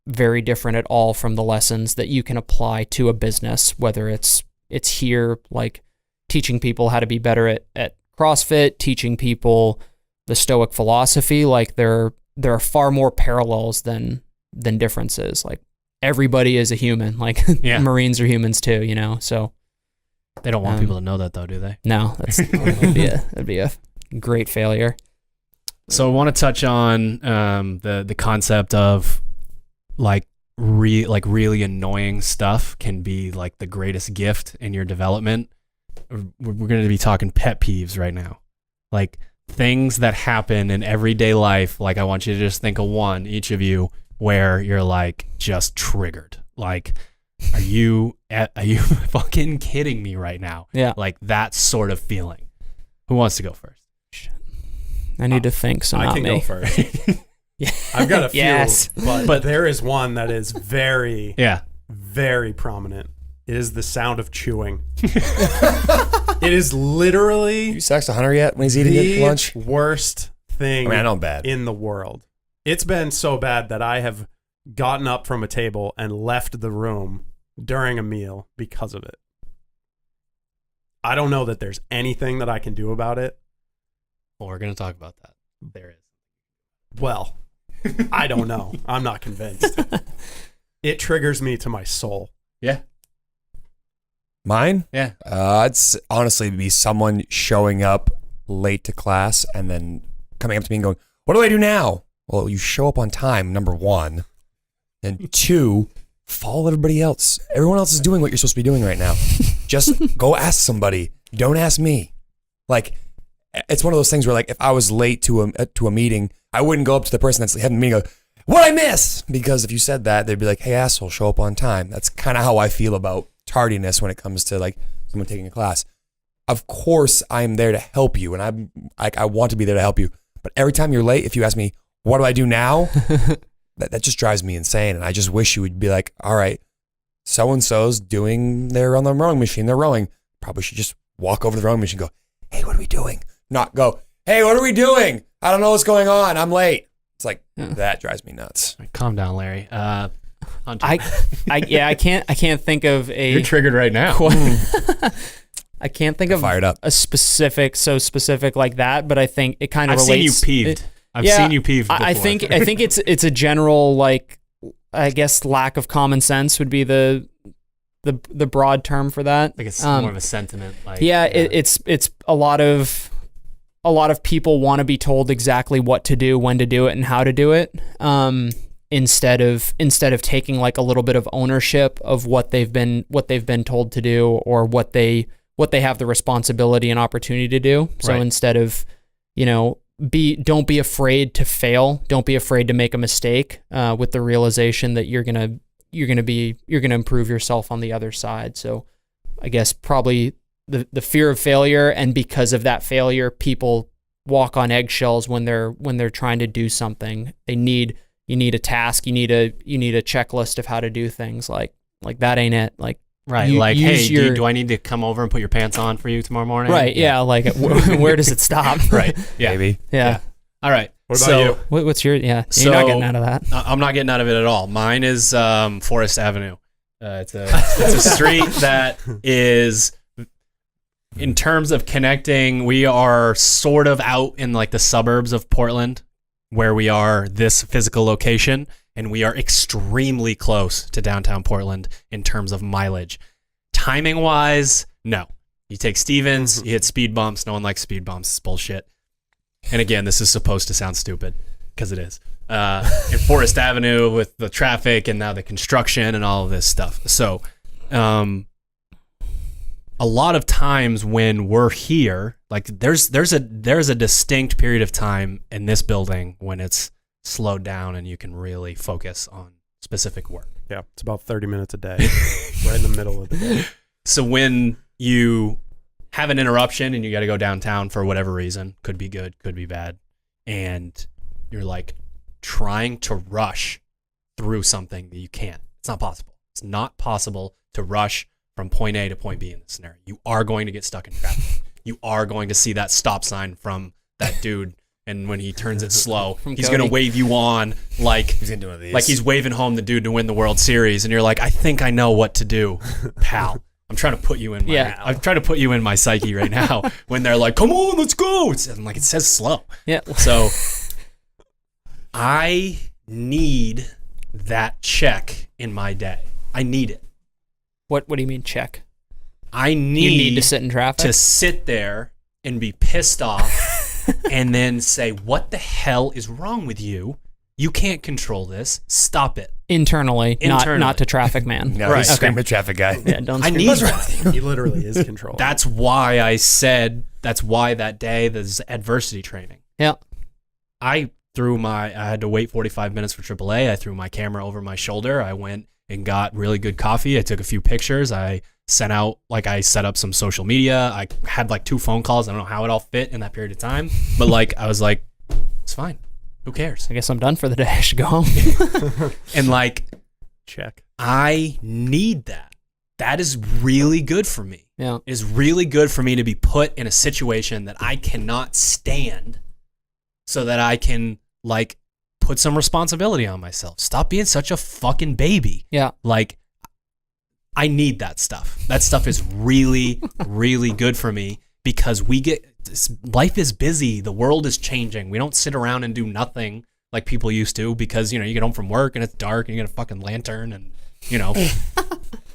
very different at all from the lessons that you can apply to a business, whether it's here, like teaching people how to be better at CrossFit, teaching people the Stoic philosophy. Like there are far more parallels than differences. Like everybody is a human, like Marines are humans too, you know? So they don't want people to know that though, do they? No, that'd be a great failure. So I want to touch on the concept of like really annoying stuff can be like the greatest gift in your development. We're going to be talking pet peeves right now. Like things that happen in everyday life. Like I want you to just think of one, each of you, where you're like just triggered. Like, are you fucking kidding me right now? Yeah. Like that sort of feeling. Who wants to go first? I need to think, so not I can me. go first. I've got a few, Yes. but there is one that is very, Yeah. very prominent. It is the sound of chewing. It is literally You sex a hunter yet when he's eating the lunch? worst thing I know I'm bad. in the world. It's been so bad that I have gotten up from a table and left the room during a meal because of it. I don't know that there's anything that I can do about it. Well, we're going to talk about that. There is. Well, I don't know. I'm not convinced. It triggers me to my soul. Yeah. Mine? Yeah. It's honestly be someone showing up late to class and then coming up to me and going, "What do I do now?" Well, you show up on time, number one. And two, follow everybody else. Everyone else is doing what you're supposed to be doing right now. Just go ask somebody. Don't ask me. Like, it's one of those things where, like, if I was late to a meeting, I wouldn't go up to the person that's having the meeting and go, "What'd I miss?" Because if you said that, they'd be like, "Hey, asshole, show up on time." That's kind of how I feel about tardiness when it comes to, like, someone taking a class. Of course, I'm there to help you, and I want to be there to help you. But every time you're late, if you ask me, "What do I do now?" that just drives me insane. And I just wish you would be like, "All right, so-and-so's they're on the rowing machine, they're rowing. Probably should just walk over to the rowing machine and go, 'Hey, what are we doing?' Not go, 'Hey, what are we doing? I don't know what's going on. I'm late.'" It's like, that drives me nuts. Calm down, Larry. Hunter. I can't think of a. You're triggered right now. I can't think of Fired up. a specific like that, but I think it kind of I've relates. seen you peeved. I've seen you peeved before. I think it's a general, like, I guess lack of common sense would be the broad term for that. Like it's more of a sentiment. Like, it's a lot of people want to be told exactly what to do, when to do it, and how to do it. Instead of taking like a little bit of ownership of what they've been told to do, or what they have the responsibility and opportunity to do. So instead of, don't be afraid to fail. Don't be afraid to make a mistake, with the realization that you're gonna improve yourself on the other side. So I guess probably the fear of failure, and because of that failure, people walk on eggshells when they're trying to do something. You need a task. You need a checklist of how to do things. Like that ain't it. Like, right. Hey, do I need to come over and put your pants on for you tomorrow morning? Right. Yeah. Like, where does it stop? Right. Yeah. Maybe. Yeah. All right. What about you? What's your? Yeah. So, you're not getting out of that. I'm not getting out of it at all. Mine is Forest Avenue. It's a street that is, in terms of connecting, we are sort of out in like the suburbs of Portland, where we are this physical location, and we are extremely close to downtown Portland in terms of mileage. Timing wise, no. You take Stevens, you hit speed bumps. No one likes speed bumps. It's bullshit. And again, this is supposed to sound stupid, because it is. In Forest Avenue with the traffic and now the construction and all of this stuff. So a lot of times when we're here, like there's a distinct period of time in this building when it's slowed down and you can really focus on specific work. Yeah, it's about 30 minutes a day, right in the middle of the day. So when you have an interruption and you got to go downtown for whatever reason, could be good, could be bad, and you're like trying to rush through something that you can't. It's not possible. It's not possible to rush from point A to point B in this scenario. You are going to get stuck in traffic. You are going to see that stop sign from that dude, and when he turns it slow, he's going to wave you on like he's gonna do one of these. Like he's waving home the dude to win the World Series, and you're like, I think I know what to do, pal. I'm trying to put you in I'm trying to put you in my psyche right now when they're like, come on, let's go. I'm like, it says slow. Yeah. So I need that check in my day. I need it. What do you mean check? You need to sit in traffic? To sit there and be pissed off and then say, what the hell is wrong with you? You can't control this. Stop it. Internally. Not to traffic man. No, he's screaming traffic guy. Yeah, don't I scream. need that. He literally is controlling. That's why I said, that's why that day there's adversity training. Yeah. I had to wait 45 minutes for AAA. I threw my camera over my shoulder. I went and got really good coffee. I took a few pictures. I set up some social media. I had like 2 phone calls. I don't know how it all fit in that period of time, but like, I was like, it's fine. Who cares? I guess I'm done for the day. I should go home. And like, check. I need that. That is really good for me. Yeah. It is really good for me to be put in a situation that I cannot stand so that I can like put some responsibility on myself. Stop being such a fucking baby. Yeah. Like, I need that stuff. That stuff is really, really good for me because life is busy. The world is changing. We don't sit around and do nothing like people used to because, you get home from work and it's dark and you get a fucking lantern and,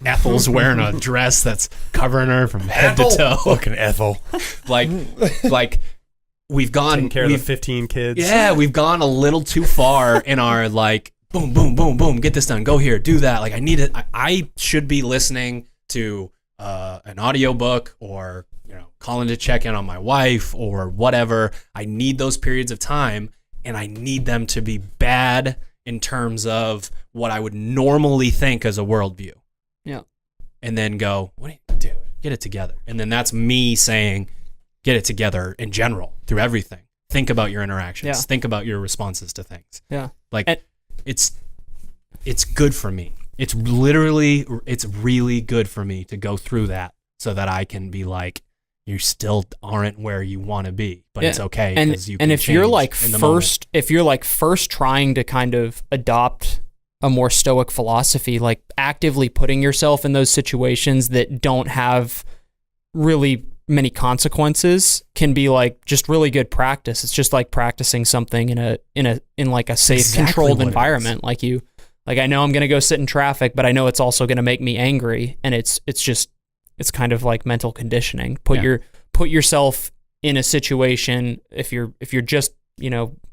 Ethel's wearing a dress that's covering her from head to toe. Fucking Ethel. Like we've gone. Taking care of the 15 kids. Yeah, we've gone a little too far in our like, boom, boom, boom, boom, get this done, go here, do that. Like I need it. I should be listening to an audiobook or, calling to check in on my wife or whatever. I need those periods of time and I need them to be bad in terms of what I would normally think as a worldview. Yeah. And then go, what do you do? Get it together. And then that's me saying, get it together in general through everything. Think about your interactions. Yeah. Think about your responses to things. Yeah. Like it's good for me. It's really good for me to go through that so that I can be like, you still aren't where you want to be, but it's okay because you can if you're like if you're like first trying to kind of adopt a more stoic philosophy, like actively putting yourself in those situations that don't have really many consequences can be like just really good practice. It's just like practicing something in like a safe, controlled environment. Like I know I'm going to go sit in traffic, but I know it's also going to make me angry. And it's kind of like mental conditioning. Put yourself in a situation. If you're just,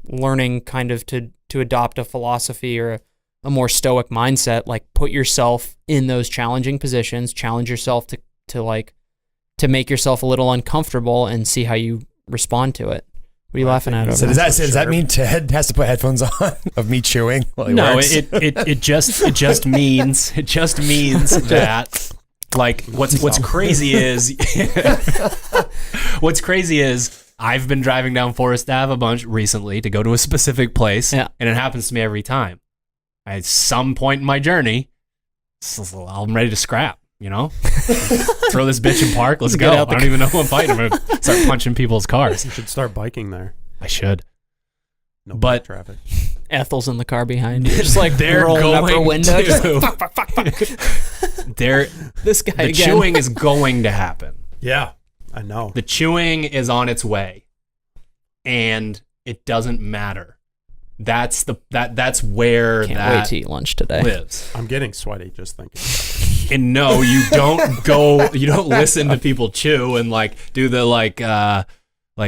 learning kind of to adopt a philosophy or a more stoic mindset, like put yourself in those challenging positions, challenge yourself to make yourself a little uncomfortable and see how you respond to it. What are you laughing at? So does that mean Ted has to put headphones on of me chewing while he No, works? it just means that like what's crazy is I've been driving down Forest Ave a bunch recently to go to a specific place, and it happens to me every time. At some point in my journey, I'm ready to scrap. Throw this bitch in park. Let's go. I don't even know who I'm fighting. I'm gonna start punching people's cars. You should start biking there. I should. No but traffic. Ethel's in the car behind you, just like they're rolling up her window. To, like, fuck. This guy. The again. Chewing is going to happen. Yeah, I know. The chewing is on its way, and it doesn't matter. That's where Can't that wait to eat lunch today. Lives. I'm getting sweaty just thinking about it. And no, you don't listen to people chew and like do the like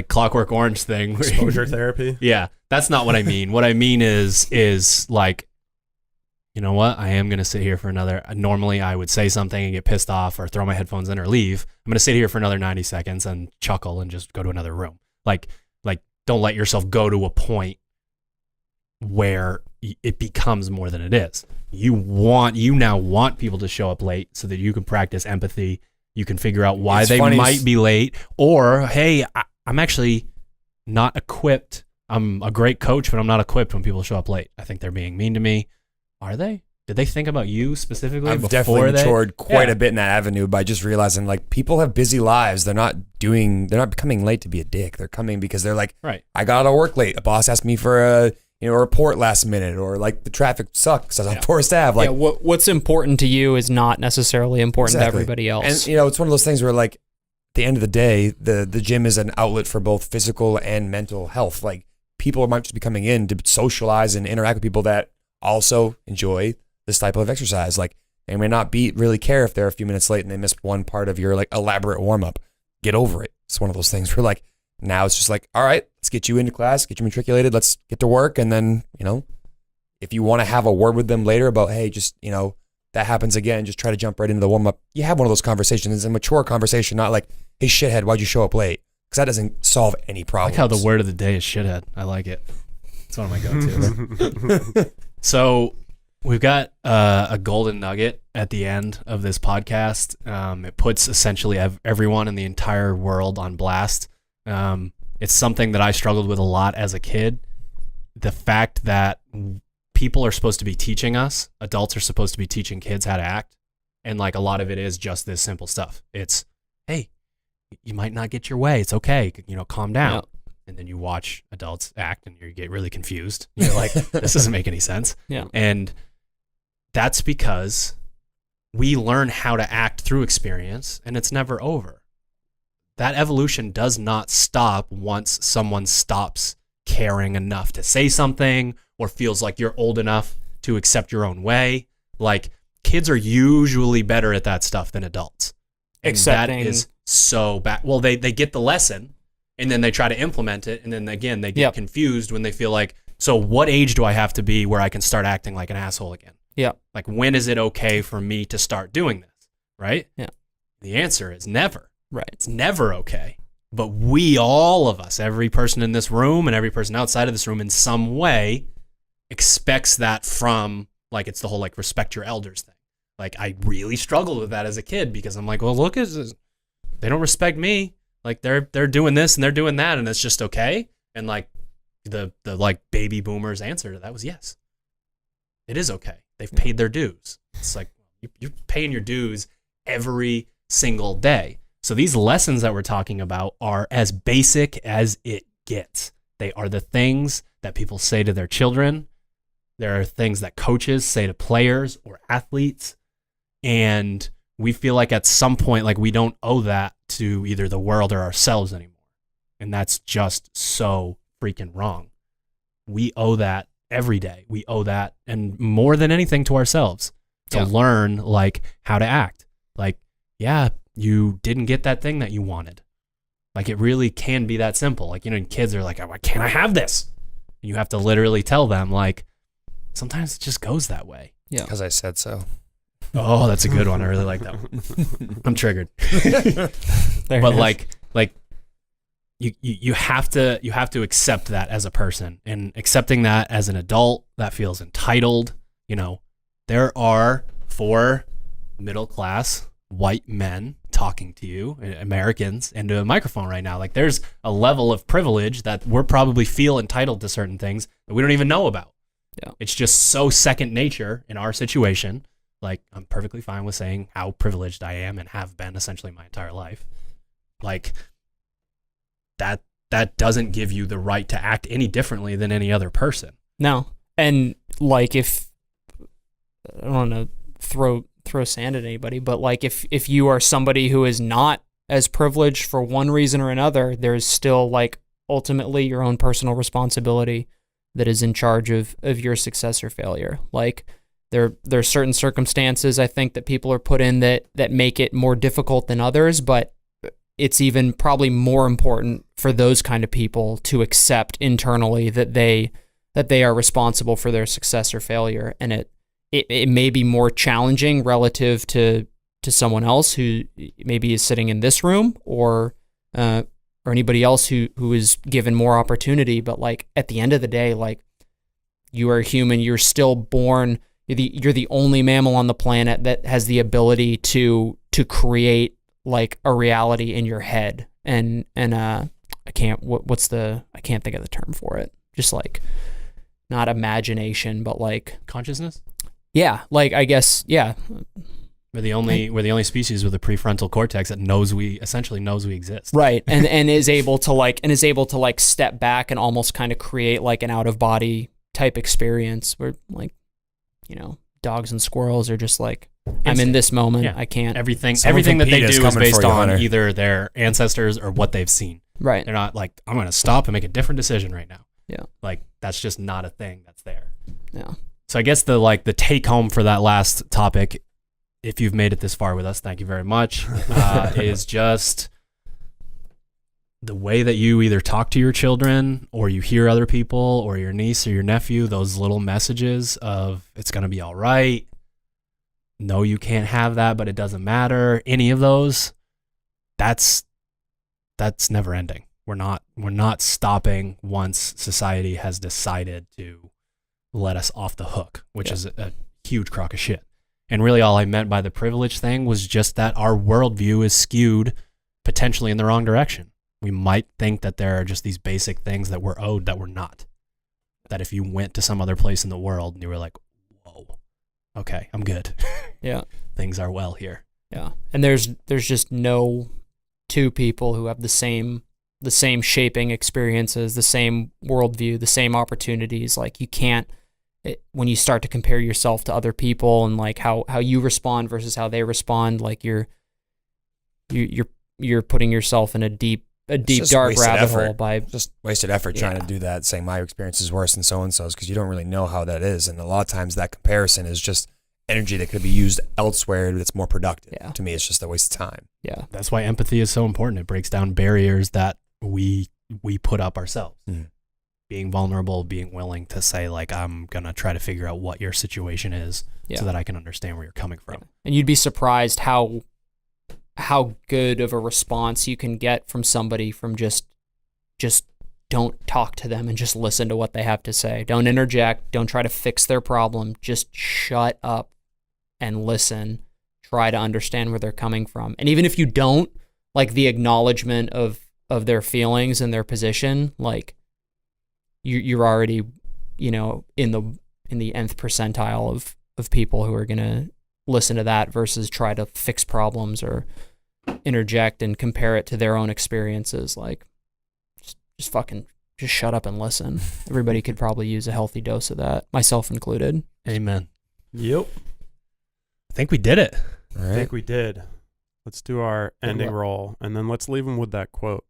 Clockwork Orange thing. Exposure therapy. Yeah, that's not what I mean. What I mean is like, you know what? I am going to sit here for normally I would say something and get pissed off or throw my headphones in or leave. I'm going to sit here for another 90 seconds and chuckle and just go to another room. Like don't let yourself go to a point where it becomes more than it is. You now want people to show up late so that you can practice empathy. You can figure out why they might be late, or hey, I'm actually not equipped. I'm a great coach, but I'm not equipped when people show up late. I think they're being mean to me. Are they? did they think about you specifically? I've definitely matured quite a bit in that avenue by just realizing like people have busy lives. They're not coming late to be a dick. They're coming because they're like, right. I got out of work late. A boss asked me for a report last minute, or like the traffic sucks on Forest Ave. Like, what's important to you is not necessarily important to everybody else. And it's one of those things where like, at the end of the day, the gym is an outlet for both physical and mental health. Like, people might just be coming in to socialize and interact with people that also enjoy this type of exercise. Like, they may not really care if they're a few minutes late and they missed one part of your like elaborate warm up. Get over it. It's one of those things where like, now it's just like, all right, let's get you into class, get you matriculated, let's get to work. And then, if you want to have a word with them later about, hey, just, that happens again, just try to jump right into the warm up. You have one of those conversations. It's a mature conversation, not like, hey, shithead, why'd you show up late? Because that doesn't solve any problems. I like how the word of the day is shithead. I like it. It's one of my go-tos. So we've got a golden nugget at the end of this podcast. It puts essentially everyone in the entire world on blast. It's something that I struggled with a lot as a kid. The fact that people are supposed to be teaching us, adults are supposed to be teaching kids how to act. And like a lot of it is just this simple stuff. It's, hey, you might not get your way. It's okay. Calm down. Yep. And then you watch adults act and you get really confused. You're like, this doesn't make any sense. Yeah. And that's because we learn how to act through experience and it's never over. That evolution does not stop once someone stops caring enough to say something or feels like you're old enough to accept your own way. Like, kids are usually better at that stuff than adults. And that is so bad. Well, they get the lesson and then they try to implement it. And then again, they get confused when they feel like, so what age do I have to be where I can start acting like an asshole again? Yeah. Like, when is it okay for me to start doing this? Right? Yeah. The answer is never. Right. It's never okay. But all of us, every person in this room and every person outside of this room in some way expects that from, like, it's the whole like respect your elders thing. Like, I really struggled with that as a kid because I'm like, well, look, they don't respect me. Like, they're doing this and they're doing that and it's just okay. And like the like baby boomers answer to that was yes. It is okay. They've paid their dues. It's like, you're paying your dues every single day. So these lessons that we're talking about are as basic as it gets. They are the things that people say to their children. There are things that coaches say to players or athletes. And we feel like at some point, like, we don't owe that to either the world or ourselves anymore. And that's just so freaking wrong. We owe that every day. We owe that, and more than anything, to ourselves to learn like how to act. Like, yeah, you didn't get that thing that you wanted. Like, it really can be that simple. Like, kids are like, why can't I have this? And you have to literally tell them, like, sometimes it just goes that way. Yeah. Because I said so. Oh, that's a good one. I really like that one. I'm triggered. But like you have to accept that as a person, and accepting that as an adult that feels entitled. There are 4 middle-class white men talking to you, Americans, into a microphone right now. Like, there's a level of privilege that we're probably feel entitled to certain things that we don't even know about. Yeah. It's just so second nature in our situation. Like, I'm perfectly fine with saying how privileged I am and have been essentially my entire life. Like, that doesn't give you the right to act any differently than any other person. No. And like, if I don't want to throw sand at anybody, but like, if you are somebody who is not as privileged for one reason or another, there's still like ultimately your own personal responsibility that is in charge of your success or failure. Like, there are certain circumstances I think that people are put in that make it more difficult than others, but it's even probably more important for those kind of people to accept internally that they are responsible for their success or failure. And it may be more challenging relative to someone else who maybe is sitting in this room or anybody else who is given more opportunity. But like, at the end of the day, like, you are human, you're still born, you're the only mammal on the planet that has the ability to create like a reality in your head. And I can't think of the term for it. Just like, not imagination, but like consciousness. Yeah, like I guess, yeah. We're the only species with a prefrontal cortex that essentially knows we exist. Right. And is able to step back and almost kind of create like an out of body type experience where like, dogs and squirrels are just like, I'm in this moment. Yeah. I can't. Everything that they do is based on either their ancestors or what they've seen. Right. They're not like, I'm going to stop and make a different decision right now. Yeah. Like that's just not a thing that's there. Yeah. So I guess the take home for that last topic, if you've made it this far with us, thank you very much, is just the way that you either talk to your children or you hear other people or your niece or your nephew, those little messages of it's going to be all right. No, you can't have that, but it doesn't matter. Any of those, that's never ending. We're not stopping once society has decided to let us off the hook, which is a huge crock of shit. And really all I meant by the privilege thing was just that our worldview is skewed potentially in the wrong direction. We might think that there are just these basic things that we're owed that we're not. That if you went to some other place in the world and you were like, whoa, okay, I'm good. Yeah. Things are well here. Yeah. And there's just no two people who have the same shaping experiences, the same worldview, the same opportunities. Like you can't, when you start to compare yourself to other people and like how you respond versus how they respond, like you're putting yourself in a deep dark rabbit hole by just wasted effort trying to do that, saying my experience is worse than so-and-so's, because you don't really know how that is. And a lot of times that comparison is just energy that could be used elsewhere that's more productive. Yeah. To me, it's just a waste of time. Yeah. That's why empathy is so important. It breaks down barriers that we put up ourselves. Mm. Being vulnerable, being willing to say, like, I'm going to try to figure out what your situation is so that I can understand where you're coming from. Yeah. And you'd be surprised how good of a response you can get from somebody from just don't talk to them and just listen to what they have to say. Don't interject. Don't try to fix their problem. Just shut up and listen. Try to understand where they're coming from. And even if you don't, like the acknowledgement of their feelings and their position, like you're already, in the nth percentile of people who are going to listen to that versus try to fix problems or interject and compare it to their own experiences. Like just shut up and listen. Everybody could probably use a healthy dose of that, myself included. Amen. Yep. I think we did it. All right. I think we did. Let's do our ending roll, and then let's leave them with that quote.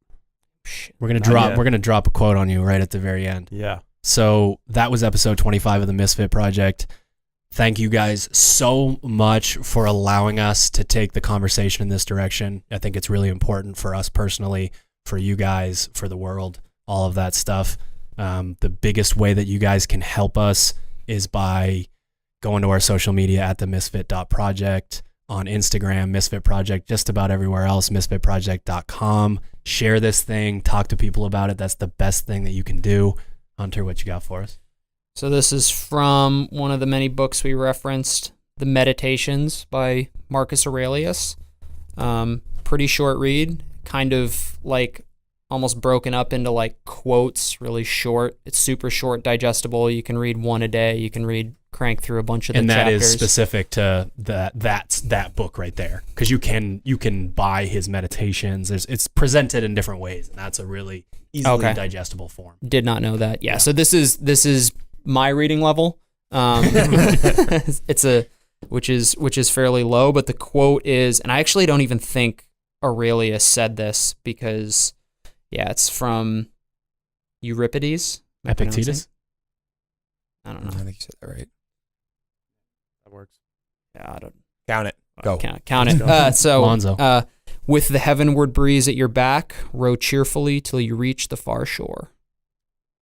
We're gonna drop a quote on you right at the very end. Yeah. So that was episode 25 of the Misfit Project. Thank you guys so much for allowing us to take the conversation in this direction. I think it's really important for us personally, for you guys, for the world, all of that stuff. The biggest way that you guys can help us is by going to our social media at the misfit.project, on Instagram, Misfit Project, just about everywhere else, misfitproject.com. Share this thing, talk to people about it. That's the best thing that you can do. Hunter, what you got for us? So this is from one of the many books we referenced, The Meditations by Marcus Aurelius. Pretty short read, kind of like almost broken up into like quotes, really short. It's super short, digestible. You can read one a day. You can crank through a bunch of the chapters. And that is specific to that book right there, because you can buy his meditations. It's presented in different ways, and that's a really easily digestible form. Did not know that. Yeah. So this is my reading level. Which is fairly low, but the quote is, and I actually don't even think Aurelius said this because, it's from Euripides. Epictetus? I don't know. I think you said that right. That works. Yeah, I don't. Count it. Go. Count it. So, Lonzo. With the heavenward breeze at your back, row cheerfully till you reach the far shore.